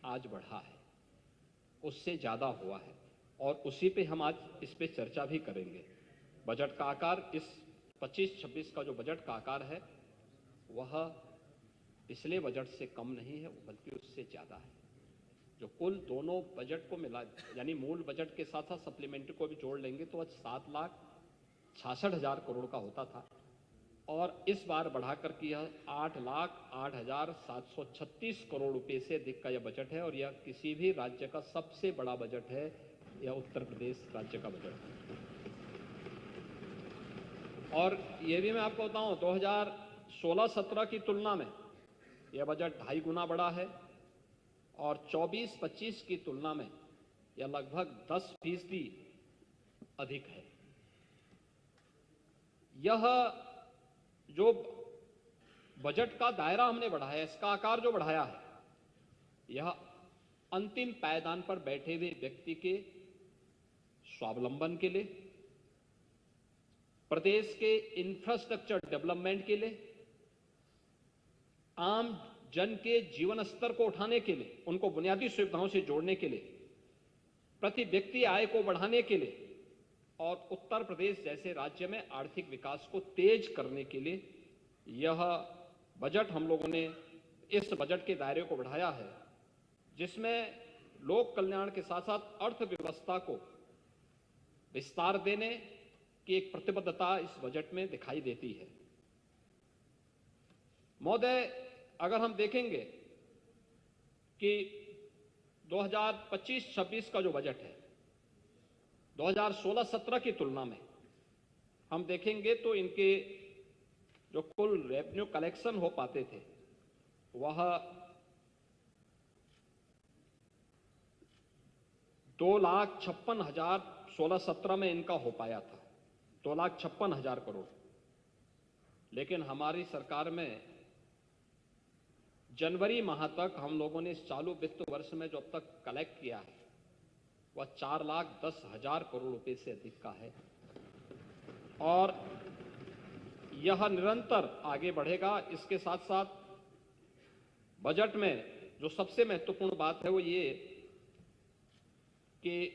Speaker 1: आज बढ़ा है, उससे ज्यादा हुआ है और उसी पे हम आज इस पे चर्चा भी करेंगे। बजट का आकार इस 25-26 का जो बजट का आकार है वह पिछले बजट से कम नहीं है, बल्कि उससे ज्यादा है। जो कुल दोनों बजट को मिला, यानी मूल बजट के साथ साथ सप्लीमेंट्री को भी जोड़ लेंगे तो आज 7,66,000 करोड़ का होता था और इस बार बढ़ाकर के यह 8,08,736 करोड़ रुपए से अधिक का यह बजट है और यह किसी भी राज्य का सबसे बड़ा बजट है। यह उत्तर प्रदेश राज्य का बजट है। और यह भी मैं आपको बताऊं, 2016-17 की तुलना में यह बजट 2.5 गुना बड़ा है और 24-25 की तुलना में यह लगभग 10% अधिक है। यह जो बजट का दायरा हमने बढ़ाया, इसका आकार जो बढ़ाया है, यह अंतिम पायदान पर बैठे हुए व्यक्ति के स्वावलंबन के लिए, प्रदेश के इंफ्रास्ट्रक्चर डेवलपमेंट के लिए, आम जन के जीवन स्तर को उठाने के लिए, उनको बुनियादी सुविधाओं से जोड़ने के लिए, प्रति व्यक्ति आय को बढ़ाने के लिए और उत्तर प्रदेश जैसे राज्य में आर्थिक विकास को तेज करने के लिए यह बजट हम लोगों ने इस बजट के दायरे को बढ़ाया है, जिसमें लोक कल्याण के साथ साथ अर्थव्यवस्था को विस्तार देने की एक प्रतिबद्धता इस बजट में दिखाई देती है। महोदय, अगर हम देखेंगे कि 2025-26 का जो बजट है, 2016-17 की तुलना में हम देखेंगे तो इनके जो कुल रेवेन्यू कलेक्शन हो पाते थे वह 2,56,000 16-17 में इनका हो पाया था, 2,56,000 करोड़। लेकिन हमारी सरकार में जनवरी माह तक हम लोगों ने इस चालू वित्त वर्ष में जो अब तक कलेक्ट किया है वह 4,10,000 करोड़ रुपए से अधिक का है और यह निरंतर आगे बढ़ेगा। इसके साथ साथ बजट में जो सबसे महत्वपूर्ण बात है वो ये कि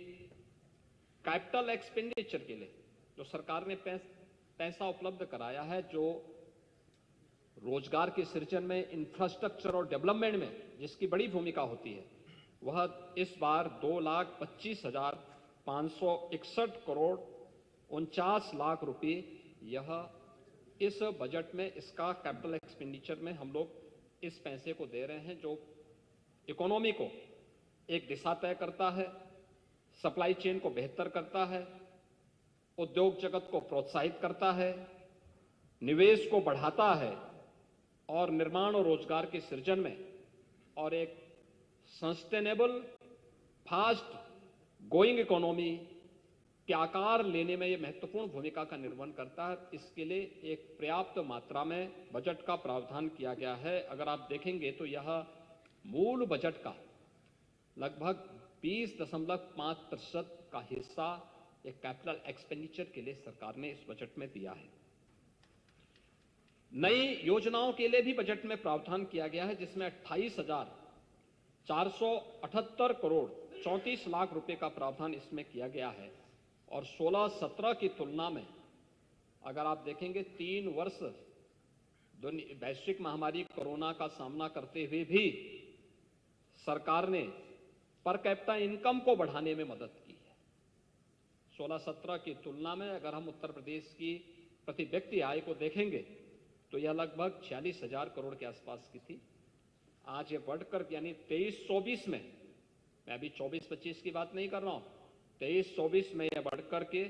Speaker 1: कैपिटल एक्सपेंडिचर के लिए जो सरकार ने पैसा उपलब्ध कराया है, जो रोजगार के सृजन में, इंफ्रास्ट्रक्चर और डेवलपमेंट में जिसकी बड़ी भूमिका होती है, वह इस बार 2,25,561 करोड़ 49 लाख रुपए यह इस बजट में इसका कैपिटल एक्सपेंडिचर में हम लोग इस पैसे को दे रहे हैं, जो इकोनॉमी को एक दिशा तय करता है, सप्लाई चेन को बेहतर करता है, उद्योग जगत को प्रोत्साहित करता है, निवेश को बढ़ाता है और निर्माण और रोजगार के सृजन में और एक सस्टेनेबल फास्ट गोइंग इकोनॉमी के आकार लेने में यह महत्वपूर्ण भूमिका का निर्वहन करता है। इसके लिए एक पर्याप्त मात्रा में बजट का प्रावधान किया गया है। अगर आप देखेंगे तो यह मूल बजट का लगभग 20.5% का हिस्सा एक कैपिटल एक्सपेंडिचर के लिए सरकार ने इस बजट में दिया है। नई योजनाओं के लिए भी बजट में प्रावधान किया गया है, जिसमें 28,478 करोड़ 34 लाख रुपए का प्रावधान इसमें किया गया है और 16-17 की तुलना में अगर आप देखेंगे 3 वर्ष वैश्विक महामारी कोरोना का सामना करते हुए भी सरकार ने पर कैपिटा इनकम को बढ़ाने में मदद की है। 16-17 की तुलना में अगर हम उत्तर प्रदेश की प्रति व्यक्ति आय को देखेंगे तो यह लगभग 46,000 करोड़ के आसपास की थी। आज ये बढ़कर यानी 23-24 में, मैं अभी 24-25 की बात नहीं कर रहा हूं, 23-24 में यह बढ़कर के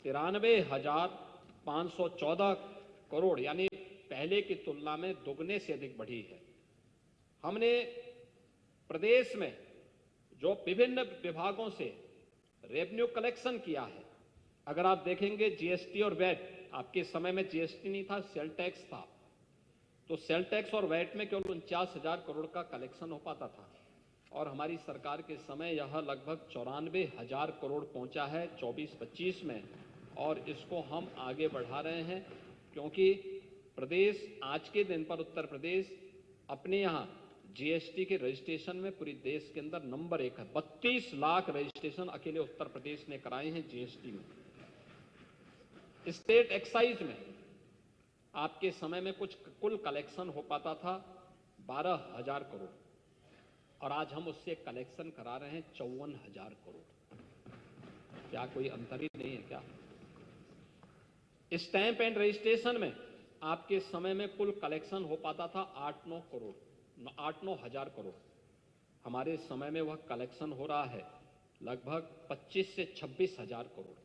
Speaker 1: 93,514 करोड़ यानी पहले की तुलना में दोगुने से अधिक बढ़ी है। हमने प्रदेश में जो विभिन्न विभागों से रेवेन्यू कलेक्शन किया है, अगर आप देखेंगे जीएसटी और वैट, आपके समय में जीएसटी नहीं था, सेल टैक्स था, तो सेल टैक्स और वैट में केवल 49,000 करोड़ का कलेक्शन हो पाता था और हमारी सरकार के समय यह लगभग 94,000 करोड़ पहुंचा है 24-25 में और इसको हम आगे बढ़ा रहे हैं क्योंकि प्रदेश आज के दिन पर उत्तर प्रदेश अपने यहाँ जीएसटी के रजिस्ट्रेशन में पूरी देश के अंदर नंबर 1 है। 32 लाख रजिस्ट्रेशन अकेले उत्तर प्रदेश ने कराए हैं जीएसटी में। स्टेट एक्साइज में आपके समय में कुछ कुल कलेक्शन हो पाता था 12,000 करोड़ और आज हम उससे कलेक्शन करा रहे हैं 54,000 करोड़। क्या कोई अंतर ही नहीं है क्या? स्टैंप एंड रजिस्ट्रेशन में आपके समय में कुल कलेक्शन हो पाता था 8-9 हजार करोड़। हमारे समय में वह कलेक्शन हो रहा है लगभग 25 से 26,000 करोड़।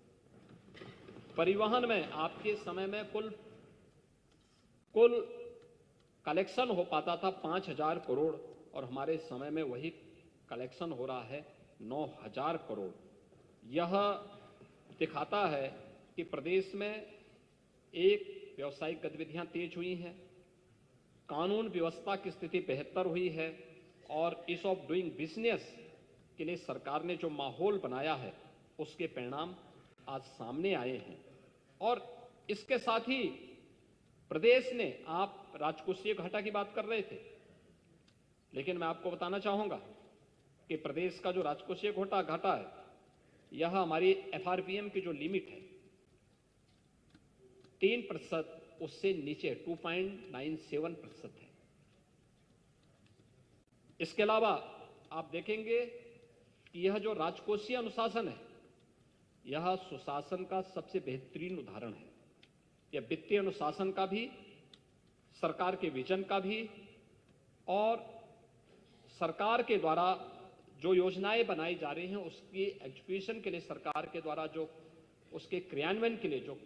Speaker 1: परिवहन में आपके समय में कुल कलेक्शन हो पाता था 5,000 करोड़ और हमारे समय में वही कलेक्शन हो रहा है 9,000 करोड़। यह दिखाता है कि प्रदेश में एक व्यावसायिक गतिविधियां तेज हुई हैं, कानून व्यवस्था की स्थिति बेहतर हुई है और ईज ऑफ डूइंग बिजनेस के लिए सरकार ने जो माहौल बनाया है उसके परिणाम आज सामने आए हैं। और इसके साथ ही प्रदेश ने, आप राजकोषीय घाटा की बात कर रहे थे, लेकिन मैं आपको बताना चाहूंगा कि प्रदेश का जो राजकोषीय घाटा है यह हमारी एफआरपीएम की जो लिमिट है 3%, उससे नीचे 2.97% है। इसके अलावा आप देखेंगे कि यह जो राजकोषीय अनुशासन है, यह सुशासन का सबसे बेहतरीन उदाहरण है। यह वित्तीय अनुशासन का भी, सरकार के विजन का भी और सरकार के द्वारा जो योजनाएं बनाई जा रही हैं उसकी एग्जीक्यूशन के लिए सरकार के द्वारा जो उसके क्रियान्वयन के लिए जो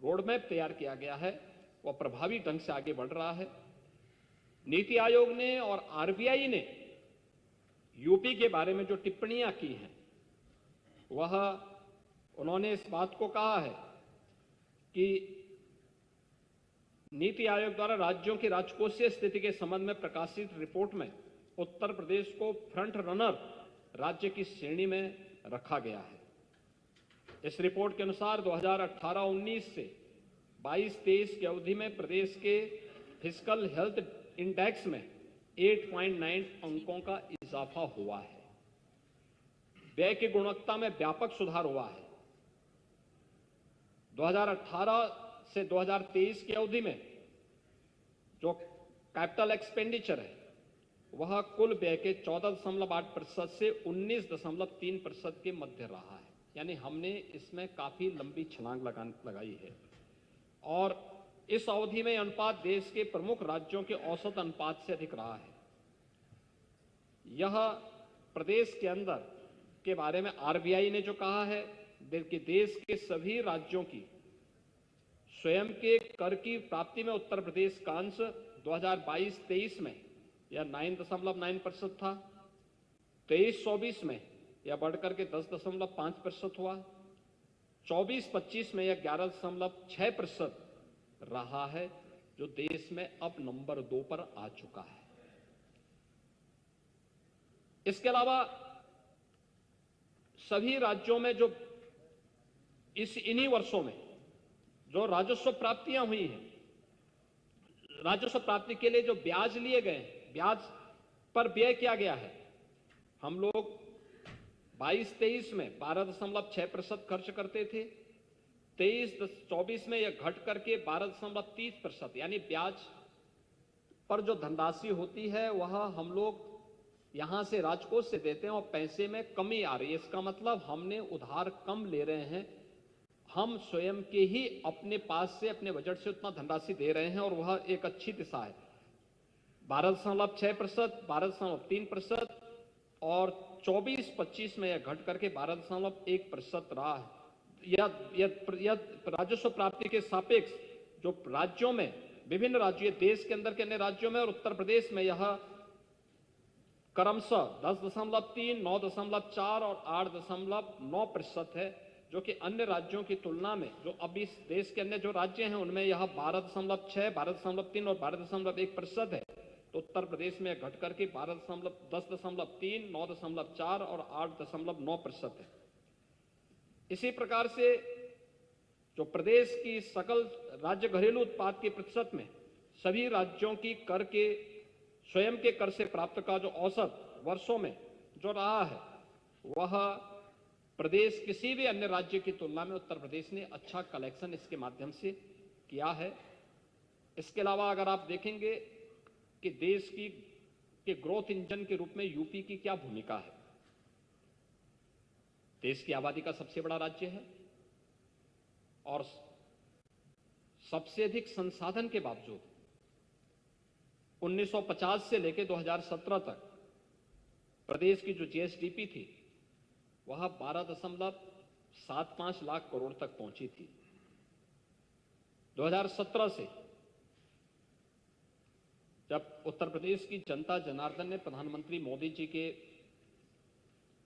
Speaker 1: रोड मैप तैयार किया गया है वह प्रभावी ढंग से आगे बढ़ रहा है। नीति आयोग ने और आरबीआई ने यूपी के बारे में जो टिप्पणियां की हैं वह उन्होंने इस बात को कहा है कि नीति आयोग द्वारा राज्यों की राजकोषीय स्थिति के संबंध में प्रकाशित रिपोर्ट में उत्तर प्रदेश को फ्रंट रनर राज्य की श्रेणी में रखा गया है। इस रिपोर्ट के अनुसार 2018-19 से 22-23 की अवधि में प्रदेश के फिस्कल हेल्थ इंडेक्स में 8.9 अंकों का इजाफा हुआ है। व्यय की गुणवत्ता में व्यापक सुधार हुआ है। 2018 से 2023 की अवधि में जो कैपिटल एक्सपेंडिचर है वह कुल व्यय के 14.8% से 19.3% के मध्य रहा है। यानी हमने इसमें काफी लंबी छलांग लगाई है और इस अवधि में अनुपात देश के प्रमुख राज्यों के औसत अनुपात से अधिक रहा है। यह प्रदेश के अंदर के बारे में आरबीआई ने जो कहा है कि देश के सभी राज्यों की स्वयं के कर की प्राप्ति में उत्तर प्रदेश का अंश 2022-23 में यह 9.9% था। 23-24 में यह बढ़कर के 10.5% हुआ। 24-25 में यह 11.6% रहा है, जो देश में अब नंबर 2 पर आ चुका है। इसके अलावा सभी राज्यों में जो इन्हीं वर्षों में जो राजस्व प्राप्तियां हुई हैं, राजस्व प्राप्ति के लिए जो ब्याज लिए गए, ब्याज पर व्यय किया गया है, हम लोग 22-23 में 12.6% खर्च करते थे। 23-24 में यह घट करके 12.30%, यानी ब्याज पर जो धनराशि होती है वह हम लोग यहां से राजकोष से देते हैं और पैसे में कमी आ रही है। इसका मतलब हमने उधार कम ले रहे हैं, हम स्वयं के ही अपने पास से अपने बजट से उतना धनराशि दे रहे हैं और वह एक अच्छी दिशा है। 12.6%, 12.3% और 24-25 में यह घट करके 12.1% रहा है। यह राजस्व प्राप्ति के सापेक्ष जो राज्यों में, विभिन्न राज्यों, देश के अंदर के अन्य राज्यों में और उत्तर प्रदेश में यह क्रमशः 10.3, 9.4 और 8.9% है, जो कि अन्य राज्यों की तुलना में, जो अब इस देश के अन्य जो राज्य हैं उनमें यह 12.6, 12.3 और 12.1% है। तो उत्तर प्रदेश में घट करके 10.3, 9.4 और 8.9% है। इसी प्रकार से जो प्रदेश की सकल राज्य घरेलू उत्पाद के प्रतिशत में सभी राज्यों की कर के स्वयं के कर से प्राप्त का जो औसत वर्षों में जो रहा है वह प्रदेश किसी भी अन्य राज्य की तुलना में उत्तर प्रदेश ने अच्छा कलेक्शन इसके माध्यम से किया है। इसके अलावा अगर आप देखेंगे कि देश के ग्रोथ इंजन के रूप में यूपी की क्या भूमिका है। देश की आबादी का सबसे बड़ा राज्य है और सबसे अधिक संसाधन के बावजूद 1950 से लेकर 2017 तक प्रदेश की जो जीएसडीपी थी वह 12.75 लाख करोड़ तक पहुंची थी। 2017 से जब उत्तर प्रदेश की जनता जनार्दन ने प्रधानमंत्री मोदी जी के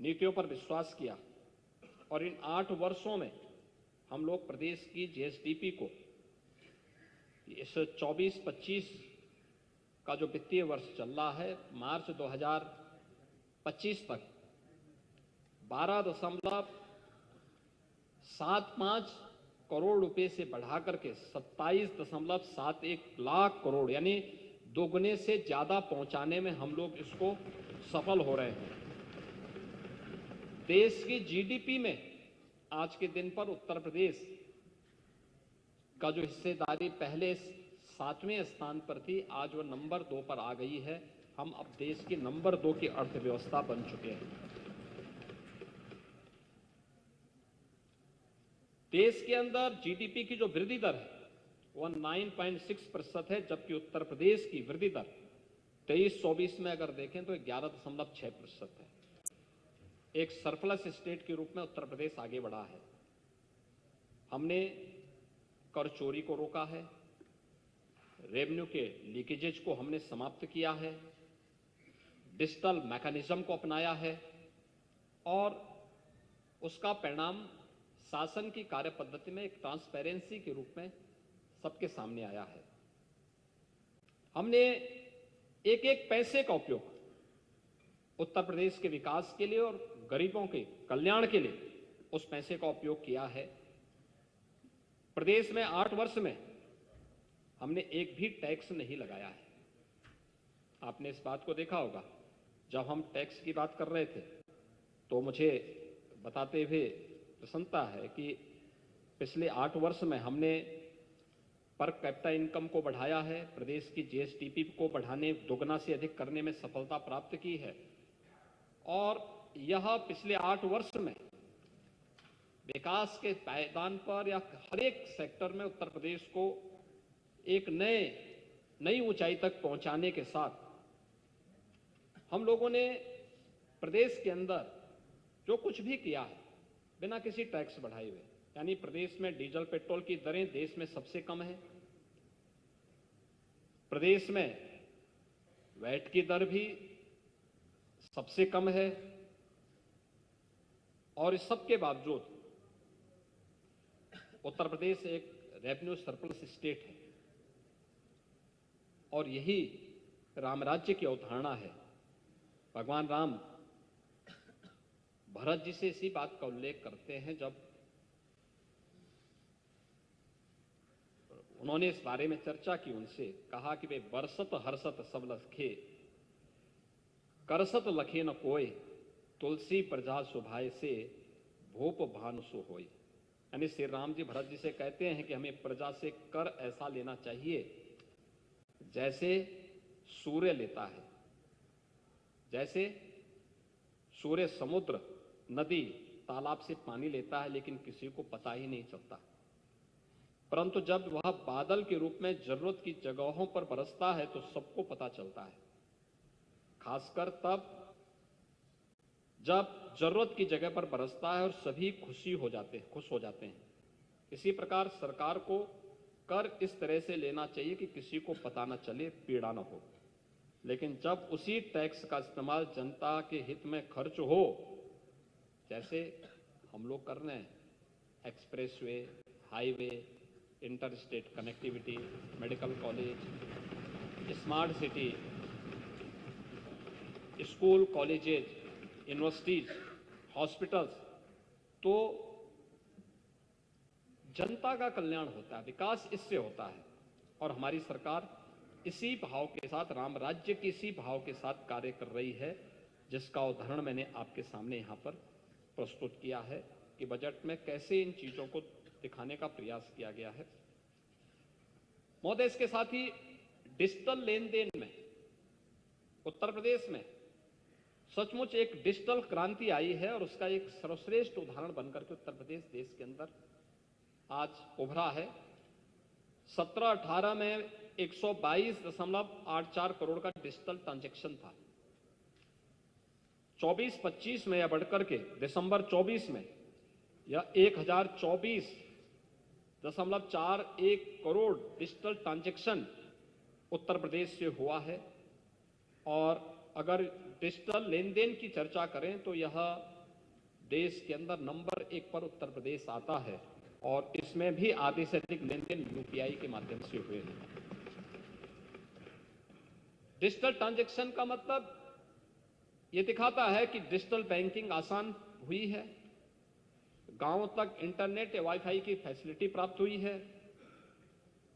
Speaker 1: नीतियों पर विश्वास किया और इन 8 वर्षों में हम लोग प्रदेश की जीएसडीपी को इस 24-25 का जो वित्तीय वर्ष चल रहा है, मार्च 2025 तक 12.75 करोड़ रुपए से बढ़ा करके 27.71 लाख करोड़, यानी दोगुने से ज्यादा पहुंचाने में हम लोग इसको सफल हो रहे हैं। देश की जीडीपी में आज के दिन पर उत्तर प्रदेश का जो हिस्सेदारी पहले 7वें स्थान पर थी, आज वो नंबर 2 पर आ गई है। हम अब देश की नंबर 2 की अर्थव्यवस्था बन चुके हैं। देश के अंदर जीडीपी की जो वृद्धि दर है वह 9.6% है, जबकि उत्तर प्रदेश की वृद्धि दर 23-24 में अगर देखें तो 11.6% है। एक सरप्लस स्टेट के रूप में उत्तर प्रदेश आगे बढ़ा है। हमने कर चोरी को रोका है, रेवेन्यू के लीकेजेज को हमने समाप्त किया है, डिजिटल मैकेनिज्म को अपनाया है और उसका परिणाम शासन की कार्य पद्धति में एक ट्रांसपेरेंसी के रूप में सबके सामने आया है। हमने एक एक पैसे का उपयोग उत्तर प्रदेश के विकास के लिए और गरीबों के कल्याण के लिए उस पैसे का उपयोग किया है। प्रदेश में 8 वर्ष में हमने एक भी टैक्स नहीं लगाया है। आपने इस बात को देखा होगा, जब हम टैक्स की बात कर रहे थे तो मुझे बताते हुए प्रसन्नता है कि पिछले 8 वर्ष में हमने पर कैपिटा इनकम को बढ़ाया है, प्रदेश की जीएसडीपी को बढ़ाने, दोगुना से अधिक करने में सफलता प्राप्त की है और यह पिछले 8 वर्ष में विकास के पायदान पर या हर एक सेक्टर में उत्तर प्रदेश को एक नई ऊंचाई तक पहुंचाने के साथ हम लोगों ने प्रदेश के अंदर जो कुछ भी किया है बिना किसी टैक्स बढ़ाए हुए, यानी प्रदेश में डीजल पेट्रोल की दरें देश में सबसे कम है, प्रदेश में वैट की दर भी सबसे कम है और इस सब के बावजूद उत्तर प्रदेश एक रेवेन्यू सरप्लस स्टेट है और यही राम राज्य की अवधारणा है। भगवान राम भरत जी से इसी बात का उल्लेख करते हैं जब उन्होंने इस बारे में चर्चा की, उनसे कहा कि वे बरसत हर्षत सब लखे, करसत लखे न कोय, तुलसी प्रजा सुभाए से, भूप भानु सो होय। यानी श्री राम जी भरत जी से कहते हैं कि हमें प्रजा से कर ऐसा लेना चाहिए जैसे सूर्य लेता है, जैसे सूर्य समुद्र, नदी, तालाब से पानी लेता है लेकिन किसी को पता ही नहीं चलता, परंतु जब वह बादल के रूप में जरूरत की जगहों पर बरसता है तो सबको पता चलता है, खासकर तब जब जरूरत की जगह पर बरसता है और सभी खुश हो जाते हैं। इसी प्रकार सरकार को कर इस तरह से लेना चाहिए कि किसी को पता न चले, पीड़ा न हो, लेकिन जब उसी टैक्स का इस्तेमाल जनता के हित में खर्च हो, जैसे हम लोग कर रहे हैं, expressway, highway, inter state connectivity, medical college, smart city, school, colleges, universities, hospitals, तो जनता का कल्याण होता है, विकास इससे होता है और हमारी सरकार इसी भाव के साथ, राम राज्य की इसी भाव के साथ कार्य कर रही है, जिसका उदाहरण मैंने आपके सामने यहां पर प्रस्तुत किया है कि बजट में कैसे इन चीजों को दिखाने का प्रयास किया गया है। महोदय, इसके साथ ही डिजिटल लेन देन में उत्तर प्रदेश में सचमुच एक डिजिटल क्रांति आई है और उसका एक सर्वश्रेष्ठ उदाहरण बनकर के उत्तर प्रदेश देश के अंदर आज उभरा है। 17-18 में 122.84 करोड़ का डिजिटल ट्रांजैक्शन था, 24-25 में यह बढ़कर के दिसंबर 24 में यह 1024.41 करोड़ डिजिटल ट्रांजैक्शन उत्तर प्रदेश से हुआ है। और अगर डिजिटल लेन देन की चर्चा करें तो यह देश के अंदर नंबर 1 पर उत्तर प्रदेश आता है और इसमें भी आधे से अधिक लेन देन यूपीआई के माध्यम से हुए हैं। डिजिटल ट्रांजैक्शन का मतलब यह दिखाता है कि डिजिटल बैंकिंग आसान हुई है, गांवों तक इंटरनेट या वाईफाई की फैसिलिटी प्राप्त हुई है,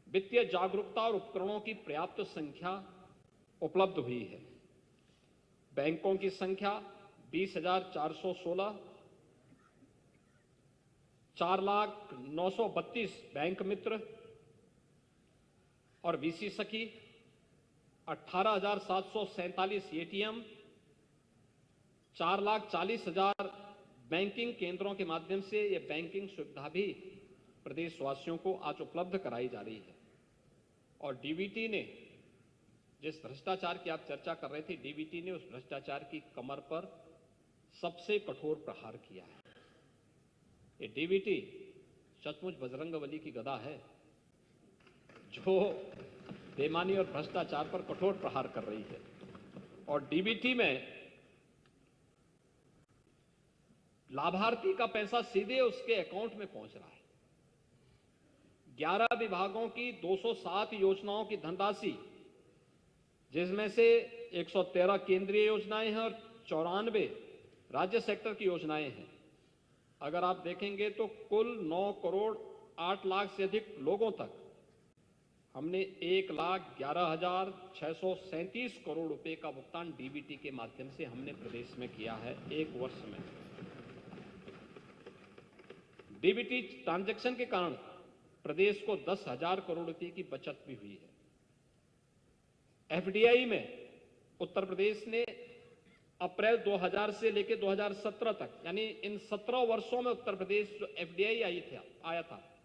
Speaker 1: वित्तीय जागरूकता और उपकरणों की पर्याप्त संख्या उपलब्ध हुई है, बैंकों की संख्या 20,416, 4,09,32 बैंक मित्र और वीसी सखी, 18,747 एटीएम, 4,40,000 बैंकिंग केंद्रों के माध्यम से ये बैंकिंग सुविधा भी प्रदेशवासियों को आज उपलब्ध कराई जा रही है। और डीबीटी ने, जिस भ्रष्टाचार की आप चर्चा कर रहे थे, डीबीटी ने उस भ्रष्टाचार की कमर पर सबसे कठोर प्रहार किया है। ये डीबीटी सचमुच बजरंगबली की गदा है जो बेईमानी और भ्रष्टाचार पर कठोर प्रहार कर रही है। और डीबीटी में लाभार्थी का पैसा सीधे उसके अकाउंट में पहुंच रहा है। 11 विभागों की 207 योजनाओं की धनराशि, जिसमें से 113 केंद्रीय योजनाएं हैं और 94 राज्य सेक्टर की योजनाएं हैं। अगर आप देखेंगे तो कुल 9 करोड़ 8 लाख से अधिक लोगों तक हमने 1,11,637 करोड़ रुपए का भुगतान डीबीटी के माध्यम से हमने प्रदेश में किया है एक वर्ष में। डीबीटी ट्रांजैक्शन के कारण प्रदेश को 10,000 करोड़ रुपए की बचत भी हुई है। एफडीआई में उत्तर प्रदेश ने अप्रैल 2000 से लेकर 2017 तक, यानी इन 17 वर्षों में उत्तर प्रदेश जो एफडीआई आया था,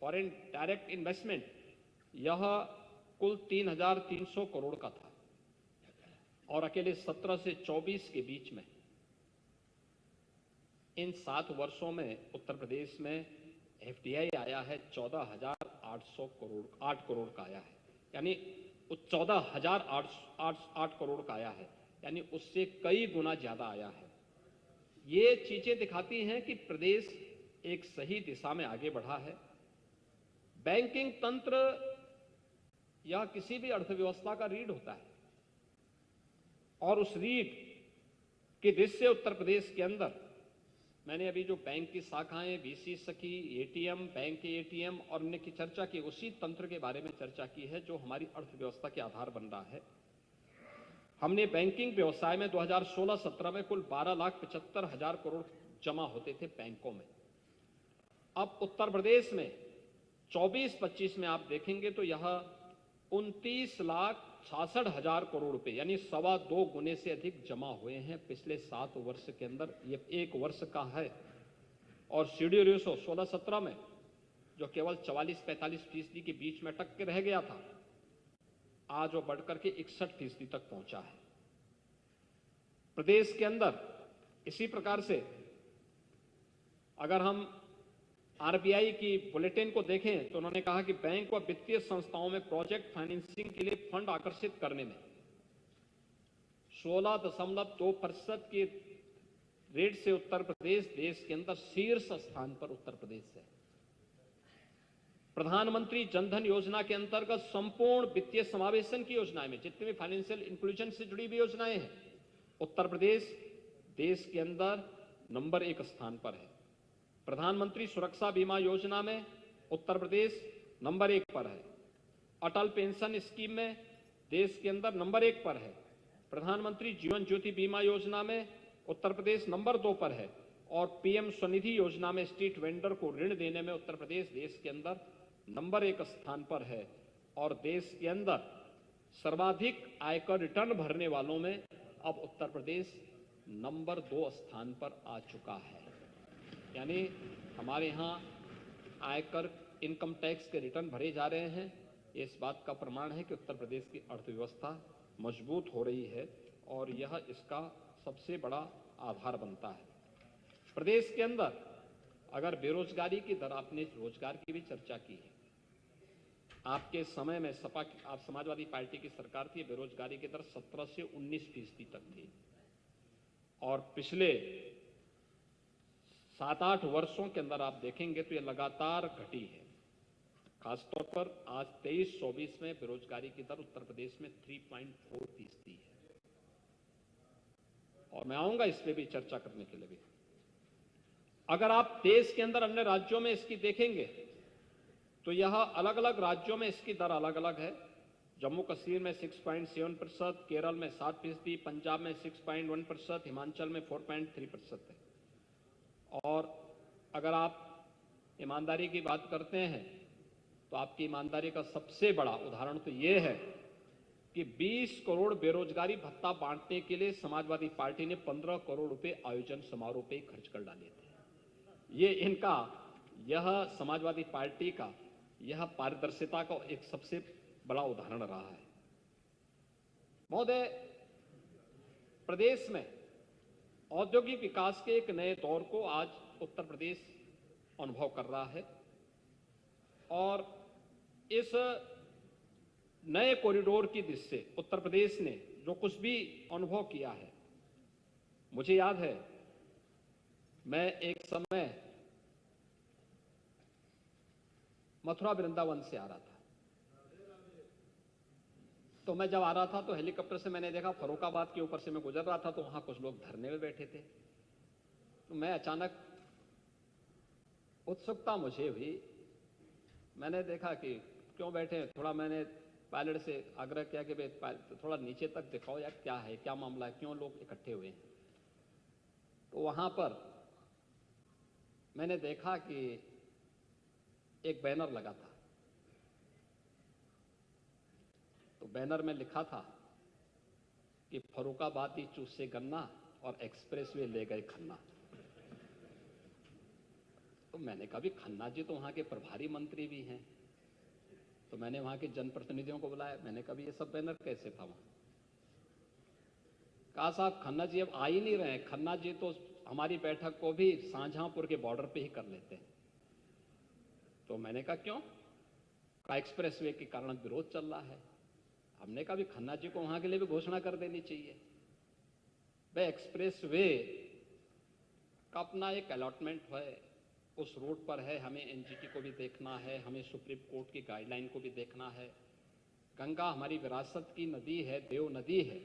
Speaker 1: फॉरेन डायरेक्ट इन्वेस्टमेंट, यह कुल 3,300 करोड़ का था। और अकेले 17 से 24 के बीच में, इन 7 वर्षों में उत्तर प्रदेश में एफडीआई आया है 14,800 करोड़, 8 करोड़ का आया है, यानी 14,008 करोड़ का आया है, यानी उससे कई गुना ज्यादा आया है। ये चीजें दिखाती हैं कि प्रदेश एक सही दिशा में आगे बढ़ा है। बैंकिंग तंत्र या किसी भी अर्थव्यवस्था का रीढ़ होता है, और उस रीढ़ की दृष्टि से उत्तर प्रदेश के अंदर मैंने अभी जो बैंक की शाखाएं, वीसी सखी, एटीएम, बैंक के एटीएम और अन्य की चर्चा की, उसी तंत्र के बारे में चर्चा की है जो हमारी अर्थव्यवस्था के आधार बन रहा है। हमने बैंकिंग व्यवसाय में 2016-17 में कुल 12,75,000 करोड़ जमा होते थे बैंकों में। अब उत्तर प्रदेश में 24-25 में आप देखेंगे तो यह 29,66,000 करोड़ रुपए, यानी 2.25 गुने से अधिक जमा हुए हैं पिछले 7 वर्ष के अंदर। ये एक वर्ष का है। और सीडी रेशो 16-17 में जो केवल 44-45% के बीच में अटक के रह गया था, आज वो बढ़कर के 61% तक पहुंचा है। प्रदेश के अंदर इसी प्रकार से अगर हम आरबीआई की बुलेटिन को देखें तो उन्होंने कहा कि बैंक व वित्तीय संस्थाओं में प्रोजेक्ट फाइनेंसिंग के लिए फंड आकर्षित करने में 16.2% के रेट से उत्तर प्रदेश देश के अंदर शीर्ष स्थान पर उत्तर प्रदेश है। प्रधानमंत्री जनधन योजना के अंतर्गत संपूर्ण वित्तीय समावेशन की योजनाएं में, जितने भी फाइनेंशियल इंक्लूजन से जुड़ी हुई योजनाएं हैं, उत्तर प्रदेश देश के अंदर नंबर 1 स्थान पर है। प्रधानमंत्री सुरक्षा बीमा योजना में उत्तर प्रदेश नंबर 1 पर है। अटल पेंशन स्कीम में देश के अंदर नंबर 1 पर है। प्रधानमंत्री जीवन ज्योति बीमा योजना में उत्तर प्रदेश नंबर 2 पर है। और पीएम स्वनिधि योजना में स्ट्रीट वेंडर को ऋण देने में उत्तर प्रदेश देश के अंदर नंबर 1 स्थान पर है। और देश के अंदर सर्वाधिक आयकर रिटर्न भरने वालों में अब उत्तर प्रदेश नंबर 2 स्थान पर आ चुका है। यानी हमारे यहाँ आयकर, इनकम टैक्स के रिटर्न भरे जा रहे हैं। ये इस बात का प्रमाण है कि उत्तर प्रदेश की अर्थव्यवस्था मजबूत हो रही है और यह इसका सबसे बड़ा आधार बनता है। प्रदेश के अंदर अगर बेरोजगारी की दर, आपने रोजगार की भी चर्चा की है, आपके समय में आप समाजवादी पार्टी की सरकार थी, बेरोजगारी की दर 17 से 19% तक थी। और पिछले 7-8 वर्षों के अंदर आप देखेंगे तो ये लगातार घटी है। खासतौर पर आज 23-24 में बेरोजगारी की दर उत्तर प्रदेश में 3.4% है। और मैं आऊंगा इस पे भी चर्चा करने के लिए भी। अगर आप देश के अंदर अन्य राज्यों में इसकी देखेंगे तो यह अलग अलग राज्यों में इसकी दर अलग अलग है। जम्मू कश्मीर में 6.7%, केरल में 7%, पंजाब में 6.1%, हिमाचल में 4.3% है। और अगर आप ईमानदारी की बात करते हैं तो आपकी ईमानदारी का सबसे बड़ा उदाहरण तो ये है कि 20 करोड़ बेरोजगारी भत्ता बांटने के लिए समाजवादी पार्टी ने 15 करोड़ रुपए आयोजन समारोह पे खर्च कर डाले थे। यह समाजवादी पार्टी का यह पारदर्शिता का एक सबसे बड़ा उदाहरण रहा है। महोदय, प्रदेश में औद्योगिक विकास के एक नए दौर को आज उत्तर प्रदेश अनुभव कर रहा है और इस नए कॉरिडोर की दृष्टि से उत्तर प्रदेश ने जो कुछ भी अनुभव किया है, मुझे याद है मैं एक समय मथुरा वृंदावन से आ रहा था, तो मैं जब आ रहा था तो हेलीकॉप्टर से मैंने देखा फर्रुखाबाद के ऊपर से मैं गुजर रहा था तो वहां कुछ लोग धरने में बैठे थे। तो मैं अचानक उत्सुकता मुझे हुई, मैंने देखा कि क्यों बैठे हैं। थोड़ा मैंने पायलट से आग्रह किया कि भाई थोड़ा नीचे तक दिखाओ यार, क्या है, क्या मामला है, क्यों लोग इकट्ठे हुए हैं। तो वहां पर मैंने देखा कि एक बैनर लगा था, तो बैनर में लिखा था कि फर्रुखाबादी चूसे गन्ना और एक्सप्रेसवे ले गए खन्ना। तो मैंने कहा भी खन्ना जी तो वहां के प्रभारी मंत्री भी हैं, तो मैंने वहां के जनप्रतिनिधियों को बुलाया, मैंने कहा भी ये सब बैनर कैसे था वहां। कहा साहब खन्ना जी अब आ ही नहीं रहे हैं, खन्ना जी तो हमारी बैठक को भी शाहजहांपुर के बॉर्डर पे ही कर लेते हैं। तो मैंने कहा क्यों? का एक्सप्रेसवे के कारण विरोध चल रहा है। हमने कहा भी खन्ना जी को वहां के लिए भी घोषणा कर देनी चाहिए। भाई एक्सप्रेसवे का अपना एक अलॉटमेंट है, उस रूट पर है, हमें एनजीटी को भी देखना है, हमें सुप्रीम कोर्ट की गाइडलाइन को भी देखना है। गंगा हमारी विरासत की नदी है, देव नदी है,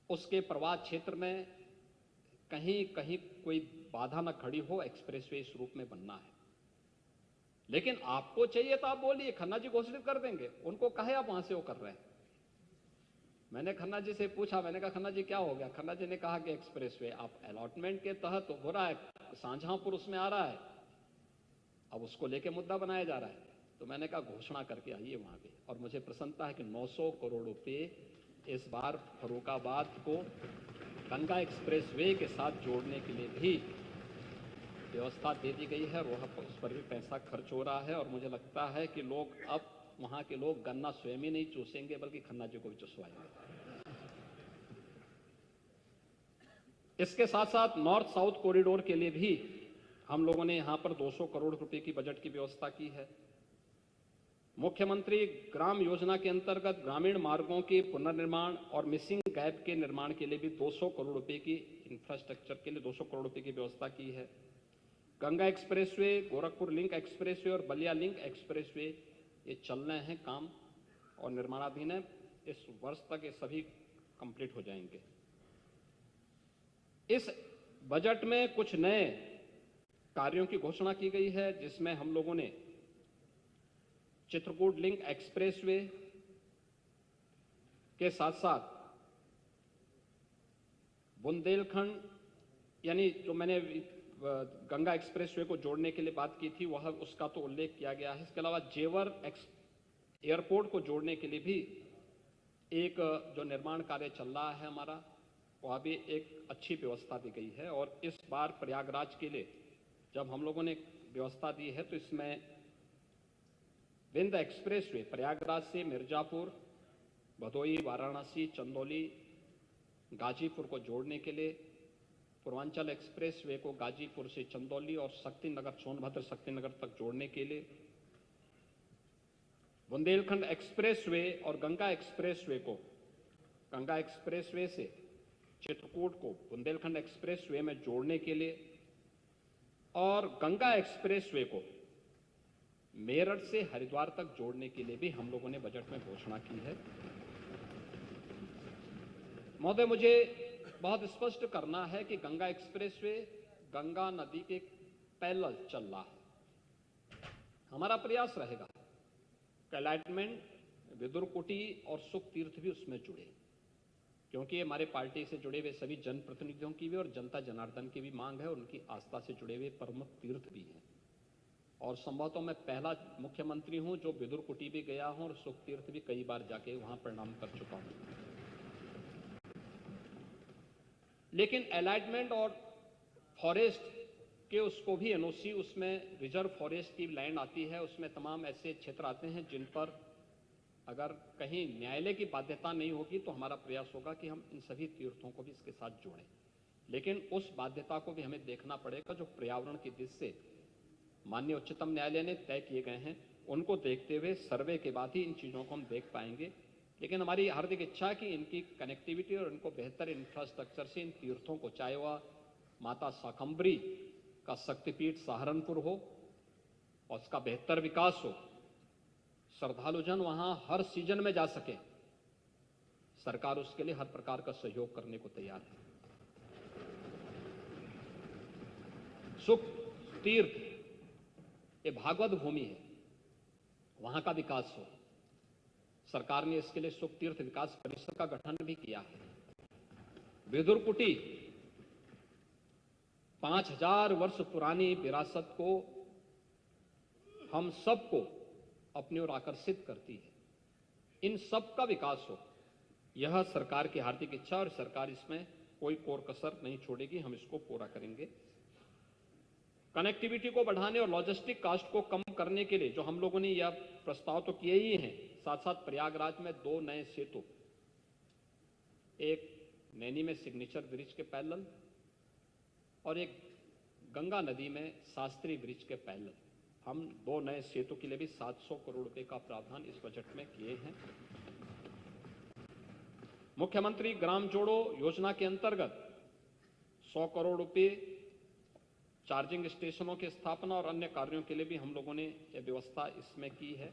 Speaker 1: उसके प्रवाह क्षेत्र में कहीं कहीं कोई बाधा न खड़ी हो, एक्सप्रेसवे इस रूप में बनना है। लेकिन आपको चाहिए तो आप बोलिए, खन्ना जी घोषित कर देंगे, उनको कहे आप वहां से वो कर रहे हैं। मैंने खन्ना जी से पूछा, मैंने कहा खन्ना जी क्या हो गया? खन्ना जी ने कहा कि एक्सप्रेसवे आप अलॉटमेंट के तहत हो रहा है, शाहजहांपुर उसमें आ रहा है, अब उसको लेके मुद्दा बनाया जा रहा है। तो मैंने कहा घोषणा करके आइए वहां पे। और मुझे प्रसन्नता है कि 900 करोड़ रुपए इस बार फर्रुखाबाद को गंगा एक्सप्रेसवे के साथ जोड़ने के लिए भी व्यवस्था दे दी गई है। वहां पर उस पर भी पैसा खर्च हो रहा है और मुझे लगता है कि लोग अब वहां के लोग गन्ना स्वयं ही नहीं चूसेंगे बल्कि खन्ना जी को भी चुसवाएंगे। इसके साथ साथ नॉर्थ साउथ कॉरिडोर के लिए भी हम लोगों ने यहां पर 200 करोड़ रुपए की बजट की व्यवस्था की है। मुख्यमंत्री ग्राम योजना के अंतर्गत ग्रामीण मार्गों के पुनर्निर्माण और मिसिंग गैप के निर्माण के लिए भी 200 करोड़ रुपए की इंफ्रास्ट्रक्चर के लिए 200 करोड़ रुपए की व्यवस्था की है। Ganga expressway, Gorakhpur link expressway और बलिया लिंक एक्सप्रेसवे ये चल रहे हैं काम और निर्माणाधीन है। इस वर्ष तक ये सभी कंप्लीट हो जाएंगे। इस बजट में कुछ नए कार्यों की घोषणा की गई है, जिसमें हम लोगों ने चित्रकूट लिंक एक्सप्रेसवे के साथ साथ बुंदेलखंड, यानी जो मैंने गंगा एक्सप्रेसवे को जोड़ने के लिए बात की थी वह उसका तो उल्लेख किया गया है। इसके अलावा जेवर एयरपोर्ट को जोड़ने के लिए भी एक जो निर्माण कार्य चल रहा है हमारा, वह भी एक अच्छी व्यवस्था दी गई है। और इस बार प्रयागराज के लिए जब हम लोगों ने व्यवस्था दी है तो इसमें विंध्य एक्सप्रेसवे प्रयागराज से मिर्जापुर, भदोही, वाराणसी, चंदौली, गाजीपुर को जोड़ने के लिए, पूर्वांचल एक्सप्रेसवे को गाजीपुर से चंदौली और शक्तिनगर, सोनभद्र शक्तिनगर तक जोड़ने के लिए, बुंदेलखंड एक्सप्रेसवे और गंगा एक्सप्रेसवे को गंगा एक्सप्रेसवे से चित्रकूट को बुंदेलखंड एक्सप्रेसवे में जोड़ने के लिए और गंगा एक्सप्रेसवे को मेरठ से हरिद्वार तक जोड़ने के लिए भी हम लोगों ने बजट में घोषणा की है। महोदय, मुझे बहुत स्पष्ट करना है कि गंगा एक्सप्रेसवे गंगा नदी के पैरेलल चल रहा है। हमारा प्रयास रहेगा कि अलाइनमेंट, विदुरकुटी और सुख तीर्थ भी उसमें जुड़े, क्योंकि हमारे पार्टी से जुड़े हुए सभी जनप्रतिनिधियों की भी और जनता जनार्दन की भी मांग है, उनकी आस्था से जुड़े हुए प्रमुख तीर्थ भी हैं। और संभवतः मैं पहला मुख्यमंत्री हूं जो विदुर कुटी भी गया हूं और सुख तीर्थ भी कई बार जाके वहां प्रणाम कर चुका हूं। लेकिन अलाइनमेंट और फॉरेस्ट के उसको भी एनओसी, उसमें रिजर्व फॉरेस्ट की लैंड आती है, उसमें तमाम ऐसे क्षेत्र आते हैं जिन पर अगर कहीं न्यायालय की बाध्यता नहीं होगी तो हमारा प्रयास होगा कि हम इन सभी तीर्थों को भी इसके साथ जोड़ें। लेकिन उस बाध्यता को भी हमें देखना पड़ेगा जो पर्यावरण की दृष्टि से माननीय उच्चतम न्यायालय ने तय किए गए हैं, उनको देखते हुए सर्वे के बाद ही इन चीज़ों को हम देख पाएंगे। लेकिन हमारी हार्दिक इच्छा है कि इनकी कनेक्टिविटी और इनको बेहतर इंफ्रास्ट्रक्चर से इन तीर्थों को, चाहे वह माता शाकंभरी का शक्तिपीठ सहारनपुर हो और उसका बेहतर विकास हो, श्रद्धालुजन वहां हर सीजन में जा सके, सरकार उसके लिए हर प्रकार का सहयोग करने को तैयार है। सुख तीर्थ ये भागवत भूमि है, वहां का विकास हो। सरकार ने इसके लिए सुख तीर्थ विकास परिषद का गठन भी किया है। विदुर कुटी 5000 वर्ष पुरानी विरासत को हम सबको अपनी ओर आकर्षित करती है। इन सब का विकास हो, यह सरकार की हार्दिक इच्छा और सरकार इसमें कोई कोर कसर नहीं छोड़ेगी, हम इसको पूरा करेंगे। कनेक्टिविटी को बढ़ाने और लॉजिस्टिक कास्ट को कम करने के लिए जो हम लोगों ने यह प्रस्ताव तो किए ही हैं, साथ साथ प्रयागराज में 2 नए सेतु, एक नैनी में सिग्नेचर ब्रिज के पैरेलल और एक गंगा नदी में शास्त्री ब्रिज के पैरेलल, हम 2 नए सेतु के लिए भी 700 करोड़ रुपए का प्रावधान इस बजट में किए हैं। मुख्यमंत्री ग्राम जोड़ो योजना के अंतर्गत 100 करोड़ रुपए चार्जिंग स्टेशनों की स्थापना और अन्य कार्यों के लिए भी हम लोगों ने यह व्यवस्था इसमें की है।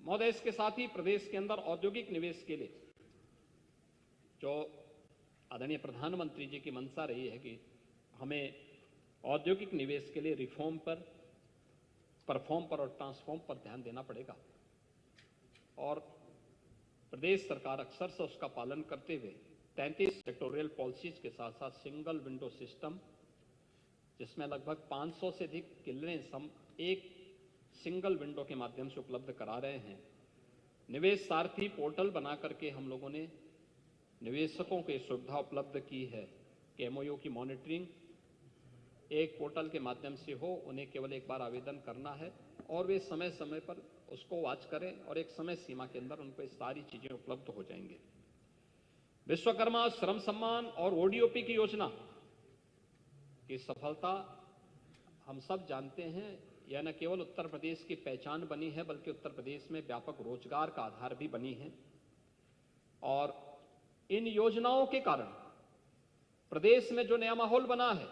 Speaker 1: महोदय, इसके साथ ही प्रदेश के अंदर औद्योगिक निवेश के लिए जो आदरणीय प्रधानमंत्री जी की मंशा रही है कि हमें औद्योगिक निवेश के लिए रिफॉर्म पर, परफॉर्म पर और ट्रांसफॉर्म पर ध्यान देना पड़ेगा और प्रदेश सरकार अक्सर से उसका पालन करते हुए 33 सेक्टोरियल पॉलिसीज के साथ साथ सिंगल विंडो सिस्टम, जिसमें लगभग 500 से अधिक क्लियरेंस हम एक सिंगल विंडो के माध्यम से उपलब्ध करा रहे हैं। निवेश सारथी पोर्टल बना करके हम लोगों ने निवेशकों को सुविधा उपलब्ध की है कि एमओयू की मॉनिटरिंग एक पोर्टल के माध्यम से हो, उन्हें केवल एक बार आवेदन करना है और वे समय समय पर उसको वॉच करें और एक समय सीमा के अंदर उनको सारी चीजें उपलब्ध हो जाएंगे। विश्वकर्मा श्रम सम्मान और ओडीओपी की योजना की सफलता हम सब जानते हैं, यह न केवल उत्तर प्रदेश की पहचान बनी है बल्कि उत्तर प्रदेश में व्यापक रोजगार का आधार भी बनी है। और इन योजनाओं के कारण प्रदेश में जो नया माहौल बना है,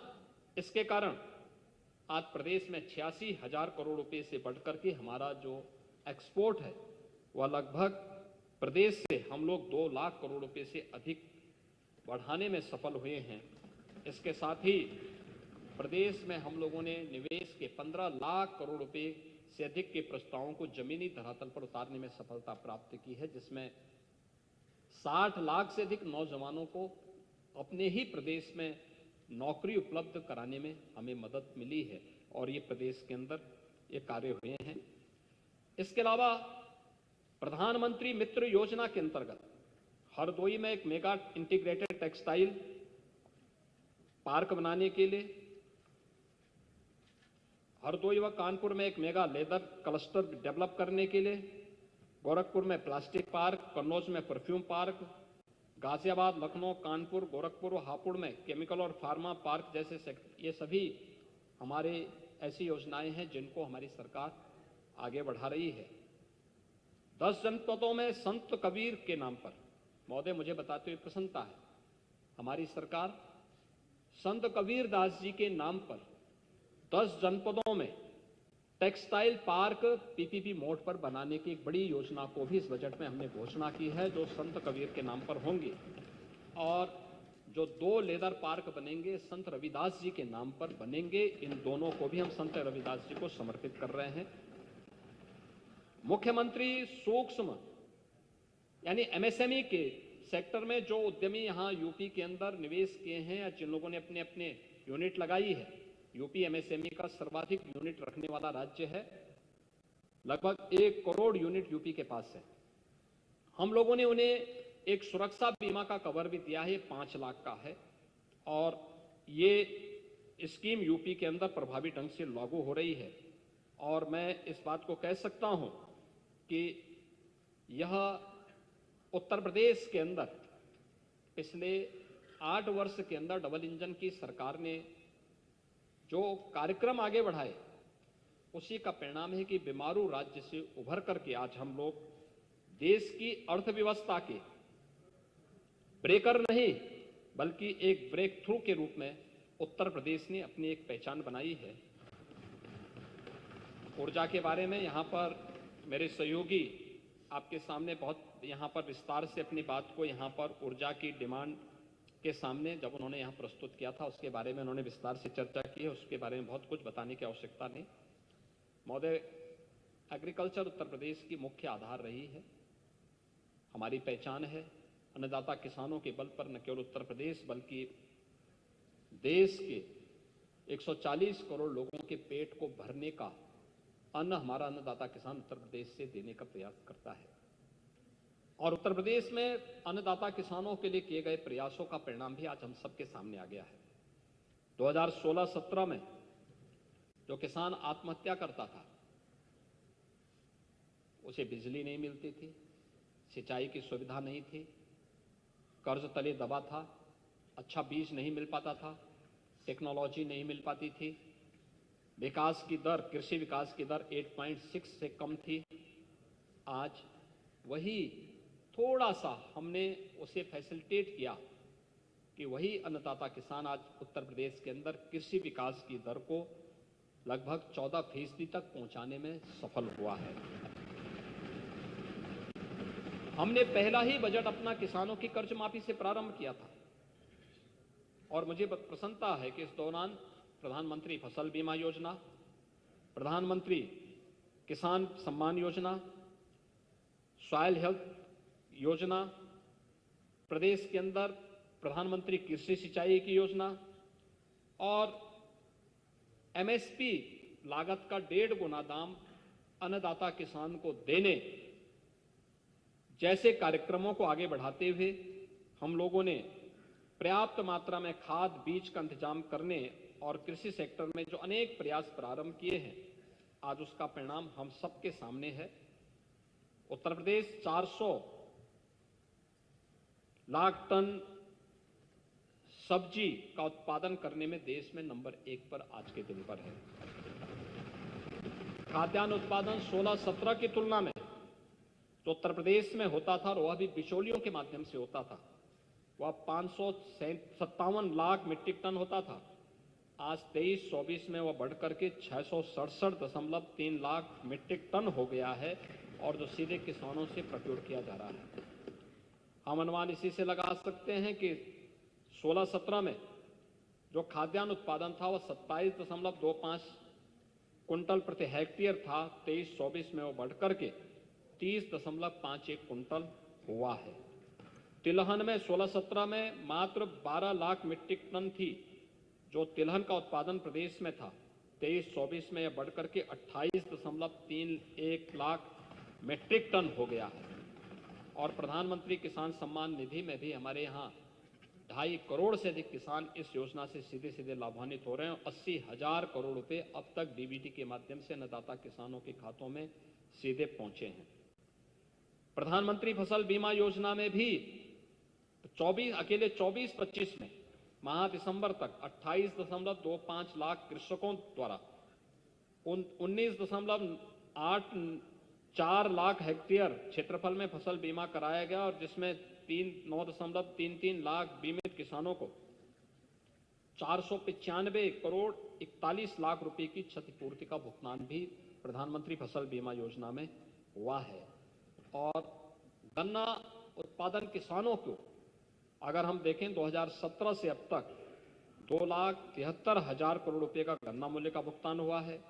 Speaker 1: इसके कारण आज प्रदेश में 86,000 करोड़ रुपए से बढ़कर के हमारा जो एक्सपोर्ट है वह लगभग प्रदेश से हम लोग 2 लाख करोड़ रुपए से अधिक बढ़ाने में सफल हुए हैं। इसके साथ ही प्रदेश में हम लोगों ने निवेश के 15 लाख करोड़ रुपए से अधिक के प्रस्तावों को जमीनी धरातल पर उतारने में सफलता प्राप्त की है, जिसमें 60 लाख से अधिक नौजवानों को अपने ही प्रदेश में नौकरी उपलब्ध कराने में हमें मदद मिली है और ये प्रदेश के अंदर ये कार्य हुए हैं। इसके अलावा प्रधानमंत्री मित्र योजना के अंतर्गत हरदोई में एक मेगा इंटीग्रेटेड टेक्सटाइल पार्क बनाने के लिए, हरदोई व कानपुर में एक मेगा लेदर क्लस्टर डेवलप करने के लिए, गोरखपुर में प्लास्टिक पार्क, कन्नौज में परफ्यूम पार्क, गाजियाबाद, लखनऊ, कानपुर, गोरखपुर और हापुड़ में केमिकल और फार्मा पार्क जैसे ये सभी हमारे ऐसी योजनाएं हैं जिनको हमारी सरकार आगे बढ़ा रही है। 10 जनपदों में संत कबीर के नाम पर, महोदय मुझे बताते हुए प्रसन्नता है, हमारी सरकार संत कबीर दास जी के नाम पर 10 जनपदों में टेक्सटाइल पार्क पीपीपी मोड पर बनाने की एक बड़ी योजना को भी इस बजट में हमने घोषणा की है, जो संत कबीर के नाम पर होंगे। और जो 2 लेदर पार्क बनेंगे संत रविदास जी के नाम पर बनेंगे, इन दोनों को भी हम संत रविदास जी को समर्पित कर रहे हैं। मुख्यमंत्री सूक्ष्म यानी एमएसएमई के सेक्टर में जो उद्यमी यहां यूपी के अंदर निवेश किए हैं या जिन लोगों ने अपने अपने यूनिट लगाई है, यूपी एमएसएमई का सर्वाधिक यूनिट रखने वाला राज्य है। लगभग 1 करोड़ यूनिट यूपी के पास है। हम लोगों ने उन्हें एक सुरक्षा बीमा का कवर भी दिया है, 5 लाख का है, और ये स्कीम यूपी के अंदर प्रभावी ढंग से लागू हो रही है। और मैं इस बात को कह सकता हूं कि यह उत्तर प्रदेश के अंदर पिछले 8 वर्ष के अंदर डबल इंजन की सरकार ने जो कार्यक्रम आगे बढ़ाए, उसी का परिणाम है कि बीमारू राज्य से उभर करके आज हम लोग देश की अर्थव्यवस्था के ब्रेकर नहीं बल्कि एक ब्रेक थ्रू के रूप में उत्तर प्रदेश ने अपनी एक पहचान बनाई है। ऊर्जा के बारे में यहां पर मेरे सहयोगी आपके सामने बहुत यहां पर विस्तार से अपनी बात को यहां पर ऊर्जा की डिमांड के सामने जब उन्होंने यहां प्रस्तुत किया था उसके बारे में उन्होंने विस्तार से चर्चा की है, उसके बारे में बहुत कुछ बताने की आवश्यकता नहीं। महोदय, एग्रीकल्चर उत्तर प्रदेश की मुख्य आधार रही है, हमारी पहचान है। अन्नदाता किसानों के बल पर न केवल उत्तर प्रदेश बल्कि देश के 140 करोड़ लोगों के पेट को भरने का अन्न हमारा अन्नदाता किसान उत्तर प्रदेश से देने का प्रयास करता है। और उत्तर प्रदेश में अन्नदाता किसानों के लिए किए गए प्रयासों का परिणाम भी आज हम सबके सामने आ गया है। 2016-17 में जो किसान आत्महत्या करता था, उसे बिजली नहीं मिलती थी, सिंचाई की सुविधा नहीं थी, कर्ज तले दबा था, अच्छा बीज नहीं मिल पाता था, टेक्नोलॉजी नहीं मिल पाती थी, विकास की दर, कृषि विकास की दर 8.6 से कम थी। आज वही थोड़ा सा हमने उसे फैसिलिटेट किया कि वही अन्नदाता किसान आज उत्तर प्रदेश के अंदर कृषि विकास की दर को लगभग 14% तक पहुंचाने में सफल हुआ है। हमने पहला ही बजट अपना किसानों की कर्ज माफी से प्रारंभ किया था और मुझे प्रसन्नता है कि इस दौरान प्रधानमंत्री फसल बीमा योजना, प्रधानमंत्री किसान सम्मान योजना, सॉइल हेल्थ योजना, प्रदेश के अंदर प्रधानमंत्री कृषि सिंचाई की योजना और एमएसपी लागत का 1.5 गुना दाम अन्नदाता किसान को देने जैसे कार्यक्रमों को आगे बढ़ाते हुए हम लोगों ने पर्याप्त मात्रा में खाद बीज का इंतजाम करने और कृषि सेक्टर में जो अनेक प्रयास प्रारंभ किए हैं, आज उसका परिणाम हम सबके सामने है। उत्तर प्रदेश 400 लाख टन सब्जी का उत्पादन करने में देश में नंबर 1 पर आज के दिन पर है। खाद्यान्न उत्पादन 16-17 की तुलना में जो उत्तर प्रदेश में होता था और वह भी बिचौलियों के माध्यम से होता था, वह 557 लाख मीट्रिक टन होता था। आज 23-24 में वह बढ़कर के 667.3 लाख मीट्रिक टन हो गया है और जो सीधे किसानों से प्रोक्योर किया जा रहा है। हम अनुमान इसी से लगा सकते हैं कि 16-17 में जो खाद्यान्न उत्पादन था वह 27.25 कुंटल प्रति हेक्टेयर था, 23-24 में वह बढ़कर के 30.51 कुंटल हुआ है। तिलहन में 16-17 में मात्र 12 लाख मीट्रिक टन थी जो तिलहन का उत्पादन प्रदेश में था, 23-24 में यह बढ़कर के 28.31 लाख मीट्रिक टन हो गया है। और प्रधानमंत्री किसान सम्मान निधि में भी हमारे यहाँ 2.5 करोड़ से अधिक किसान इस योजना से सीधे सीधे लाभान्वित हो रहे हैं। 80,000 करोड़ रुपए अब तक डीबीटी के माध्यम से अन्नदाता किसानों के खातों में सीधे पहुंचे हैं। प्रधानमंत्री फसल बीमा योजना में भी अकेले 24-25 में माह दिसंबर तक 28.25 लाख कृषकों द्वारा 19.84 लाख हेक्टेयर क्षेत्रफल में फसल बीमा कराया गया और जिसमें 9.33 लाख बीमित किसानों को 495 करोड़ 41 लाख रुपए की क्षतिपूर्ति का भुगतान भी प्रधानमंत्री फसल बीमा योजना में हुआ है। और गन्ना उत्पादन किसानों को अगर हम देखें 2017 से अब तक 2,73,000 करोड़ रुपए का गन्ना मूल्य का भुगतान हुआ है।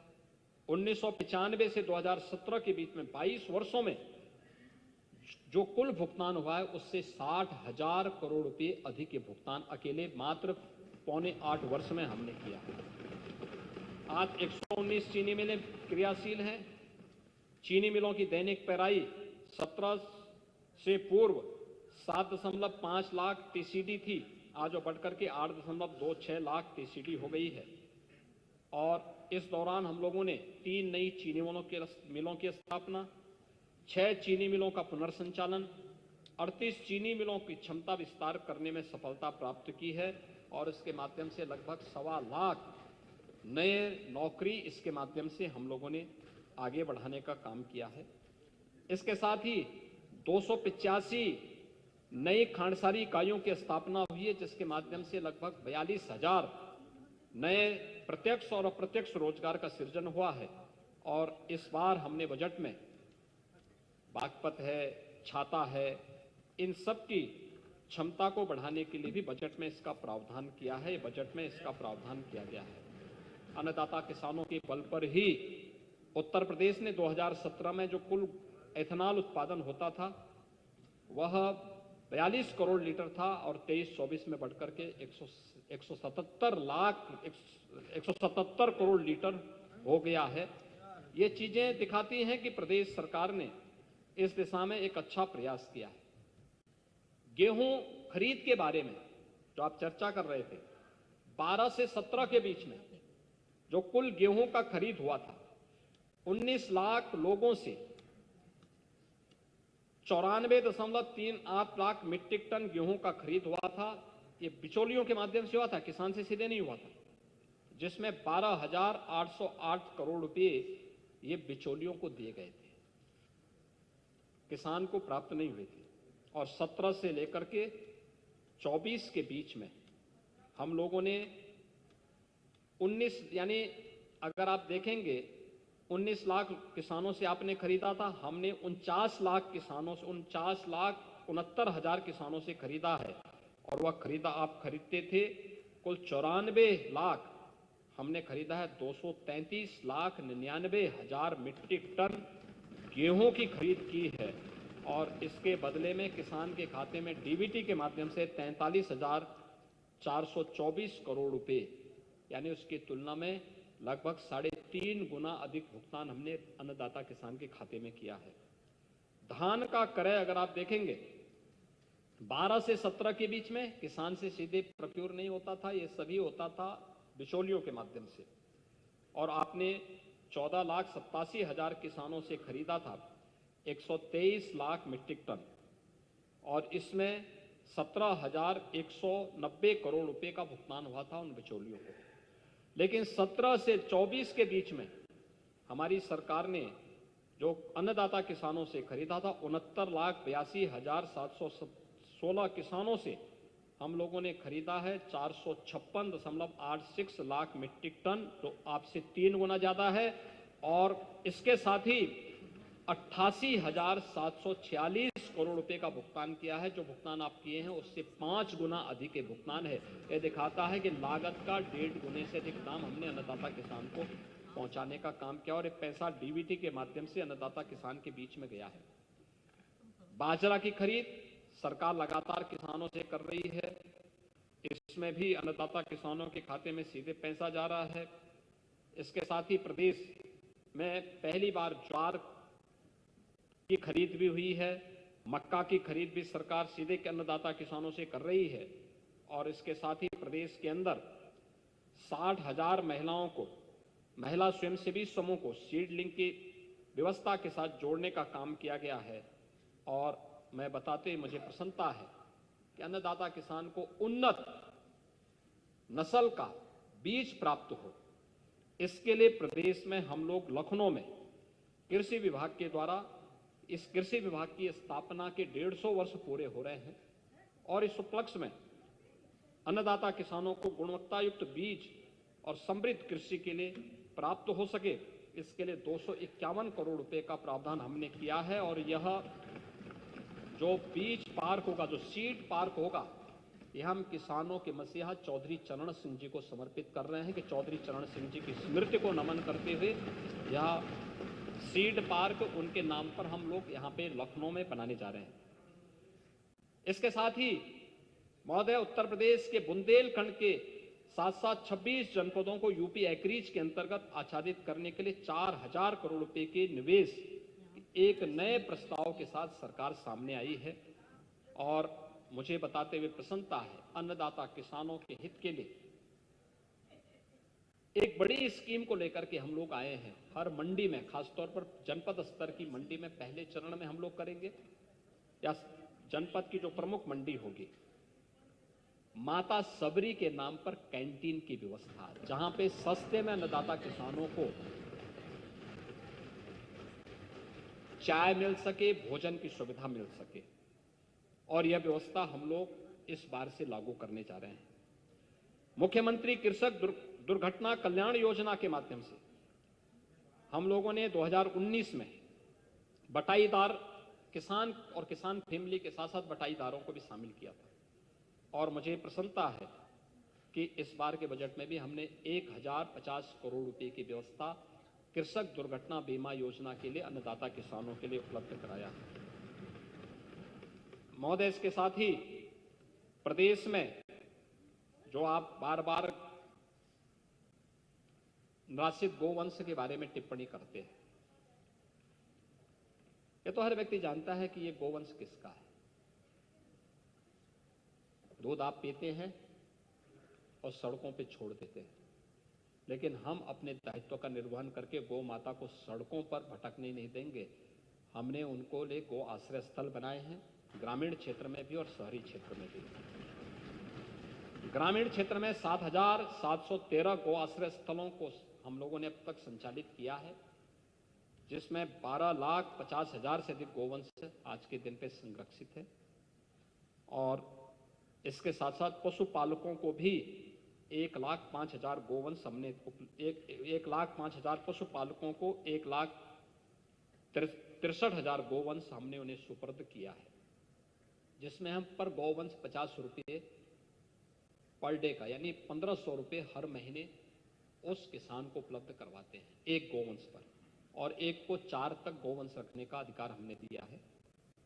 Speaker 1: 1995 से 2017 के बीच में 22 वर्षों में जो कुल भुगतान हुआ है उससे 60,000 करोड़ रुपए अधिक के भुगतान अकेले मात्र 7.25 वर्ष में हमने किया है। आज 119 चीनी मिलें क्रियाशील हैं। चीनी मिलों की दैनिक पेराई 17 से पूर्व 7.5 लाख टीसीडी थी, आज वो बढ़कर के 8.26 लाख टीसीडी हो गई है। और इस दौरान हम लोगों ने 3 नई चीनी मिलों की स्थापना, 6 चीनी मिलों का पुनर्संचालन, 38 चीनी मिलों की क्षमता विस्तार करने में सफलता प्राप्त की है और इसके माध्यम से लगभग 1.25 लाख नए नौकरी इसके माध्यम से हम लोगों ने आगे बढ़ाने का काम किया है। इसके साथ ही 285 नई खांडसारी इकाइयों की स्थापना हुई है, जिसके माध्यम से लगभग 42,000 नए प्रत्यक्ष और अप्रत्यक्ष रोजगार का सृजन हुआ है। और इस बार हमने बजट में बागपत है, छाता है, इन सब की क्षमता को बढ़ाने के लिए भी बजट में इसका प्रावधान किया है। बजट में इसका प्रावधान किया गया है। अन्नदाता किसानों के बल पर ही उत्तर प्रदेश ने 2017 में जो कुल एथेनॉल उत्पादन होता था वह 42 करोड़ लीटर था और 23-24 में बढ़कर के 177 करोड़ लीटर हो गया है। ये चीजें दिखाती हैं कि प्रदेश सरकार ने इस दिशा में एक अच्छा प्रयास किया है। गेहूं खरीद के बारे में जो आप चर्चा कर रहे थे, 12 से 17 के बीच में जो कुल गेहूं का खरीद हुआ था, 19 लाख लोगों से 94.38 लाख मीट्रिक टन गेहूं का खरीद हुआ था। ये बिचौलियों के माध्यम से हुआ था, किसान से सीधे नहीं हुआ था, जिसमें 12,808 करोड़ रुपए ये बिचौलियों को दिए गए थे, किसान को प्राप्त नहीं हुए थे। और 17 से लेकर के 24 के बीच में हम लोगों ने 19, यानी अगर आप देखेंगे 19 लाख किसानों से आपने खरीदा था, हमने 49 लाख किसानों से 49,69,000 किसानों से खरीदा है। और वह आप खरीदते थे कुल 94 लाख, हमने खरीदा है 233,99,000 मीट्रिक टन गेहूं की खरीद की है। और इसके बदले में किसान के खाते में डीबीटी के माध्यम से 43,424 करोड़ रुपए, यानी उसकी तुलना में लगभग 3.5 गुना अधिक भुगतान हमने अन्नदाता किसान के खाते में किया है। धान का क्रय अगर आप देखेंगे 12 से 17 के बीच में किसान से सीधे प्रोक्योर नहीं होता था, ये सभी होता था बिचौलियों के माध्यम से। और आपने 14,87,000 किसानों से खरीदा था 123 लाख मीट्रिक टन और इसमें 17,190 करोड़ रुपए का भुगतान हुआ था उन बिचौलियों को। लेकिन 17 से 24 के बीच में हमारी सरकार ने जो अन्नदाता किसानों से खरीदा था 69,82,716 किसानों से हम लोगों ने खरीदा है 456.86 लाख मीट्रिक टन, तो आपसे 3 गुना ज्यादा है। और इसके साथ ही 88,746 करोड़ रुपए का भुगतान किया है। जो भुगतान आप किए हैं उससे 5 गुना अधिक के भुगतान है। यह दिखाता है कि लागत का 1.5 गुने से अधिक दाम हमने अन्नदाता किसान को पहुंचाने का काम किया और एक पैसा डीबीटी के माध्यम से अन्नदाता किसान के बीच में गया है। बाजरा की खरीद सरकार लगातार किसानों से कर रही है, इसमें भी अन्नदाता किसानों के खाते में सीधे पैसा जा रहा है। इसके साथ ही प्रदेश में पहली बार ज्वार की खरीद भी हुई है, मक्का की खरीद भी सरकार सीधे के अन्नदाता किसानों से कर रही है। और इसके साथ ही प्रदेश के अंदर 60,000 महिलाओं को, महिला स्वयंसेवी समूह को सीडलिंग की व्यवस्था के साथ जोड़ने का काम किया गया है। और मैं बताते हुए मुझे प्रसन्नता है कि अन्नदाता किसान को उन्नत नस्ल का बीज प्राप्त हो, इसके लिए प्रदेश में हम लोग लखनऊ में कृषि विभाग के द्वारा इस कृषि विभाग की स्थापना के 150 वर्ष पूरे हो रहे हैं। और इस उपलक्ष्य में अन्नदाता किसानों को गुणवत्तायुक्त बीज और समृद्ध कृषि के लिए प्राप्त हो सके, इसके लिए 251 करोड़ रुपए का प्रावधान हमने किया है। और यह जो बीज पार्क होगा, जो सीड पार्क होगा, यह हम किसानों के मसीहा चौधरी चरण सिंह जी को समर्पित कर रहे हैं कि चौधरी चरण सिंह जी की स्मृति को नमन करते हुए यह सीड पार्क उनके नाम पर हम लोग यहां पे लखनऊ में बनाने जा रहे हैं। इसके साथ ही महोदय, उत्तर प्रदेश के बुंदेलखंड के साथ साथ 26 जनपदों को यूपी एग्रीज के अंतर्गत आच्छादित करने के लिए 4,000 करोड़ रुपए के निवेश एक नए प्रस्ताव के साथ सरकार सामने आई है। और मुझे बताते हुए प्रसन्नता है, अन्नदाता किसानों के हित के लिए एक बड़ी स्कीम को लेकर के हम लोग आए हैं। हर मंडी में, खासतौर पर जनपद स्तर की मंडी में पहले चरण में हम लोग करेंगे, या जनपद की जो प्रमुख मंडी होगी, माता सबरी के नाम पर कैंटीन की व्यवस्था, जहां पे सस्ते में अन्नदाता किसानों को चाय मिल सके, भोजन की सुविधा मिल सके। और यह व्यवस्था हम लोग इस बार से लागू करने जा रहे हैं। मुख्यमंत्री कृषक दुर्घटना कल्याण योजना के माध्यम से हम लोगों ने 2019 में बटाईदार किसान और किसान फैमिली के साथ साथ बटाईदारों को भी शामिल किया था। और मुझे प्रसन्नता है कि इस बार के बजट में भी हमने 1050 करोड़ रुपए की व्यवस्था कृषक दुर्घटना बीमा योजना के लिए अन्नदाता किसानों के लिए उपलब्ध कराया। महोदय, इसके साथ ही प्रदेश में जो आप बार बार निराश्रित गोवंश के बारे में टिप्पणी करते हैं, ये तो हर व्यक्ति जानता है कि ये गोवंश किसका है। दूध आप पीते हैं और सड़कों पे छोड़ देते हैं, लेकिन हम अपने दायित्व का निर्वहन करके गौ माता को सड़कों पर भटकने नहीं देंगे। हमने उनको लिए गो आश्रय स्थल बनाए हैं, ग्रामीण क्षेत्र में भी और शहरी क्षेत्र में भी। ग्रामीण क्षेत्र में 7,713 गो आश्रय स्थलों को हम लोगों ने अब तक संचालित किया है, जिसमें 12,50,000 से अधिक गोवंश आज के दिन पे संरक्षित है। और इसके साथ साथ पशुपालकों को भी 1,05,000 गोवंश हमने 1,05,000 पशुपालकों को 1,63,000 गोवंश हमने उन्हें सुपुर्द किया है, जिसमें हम पर गोवंश 50 रुपये पर डे का, यानी 1,500 रुपये हर महीने उस किसान को उपलब्ध करवाते हैं एक गोवंश पर। और एक को 4 तक गोवंश रखने का अधिकार हमने दिया है,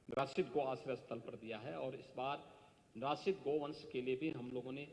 Speaker 1: निराश्रित गो आश्रय स्थल पर दिया है। और इस बार निराश्रित गोवंश के लिए भी हम लोगों ने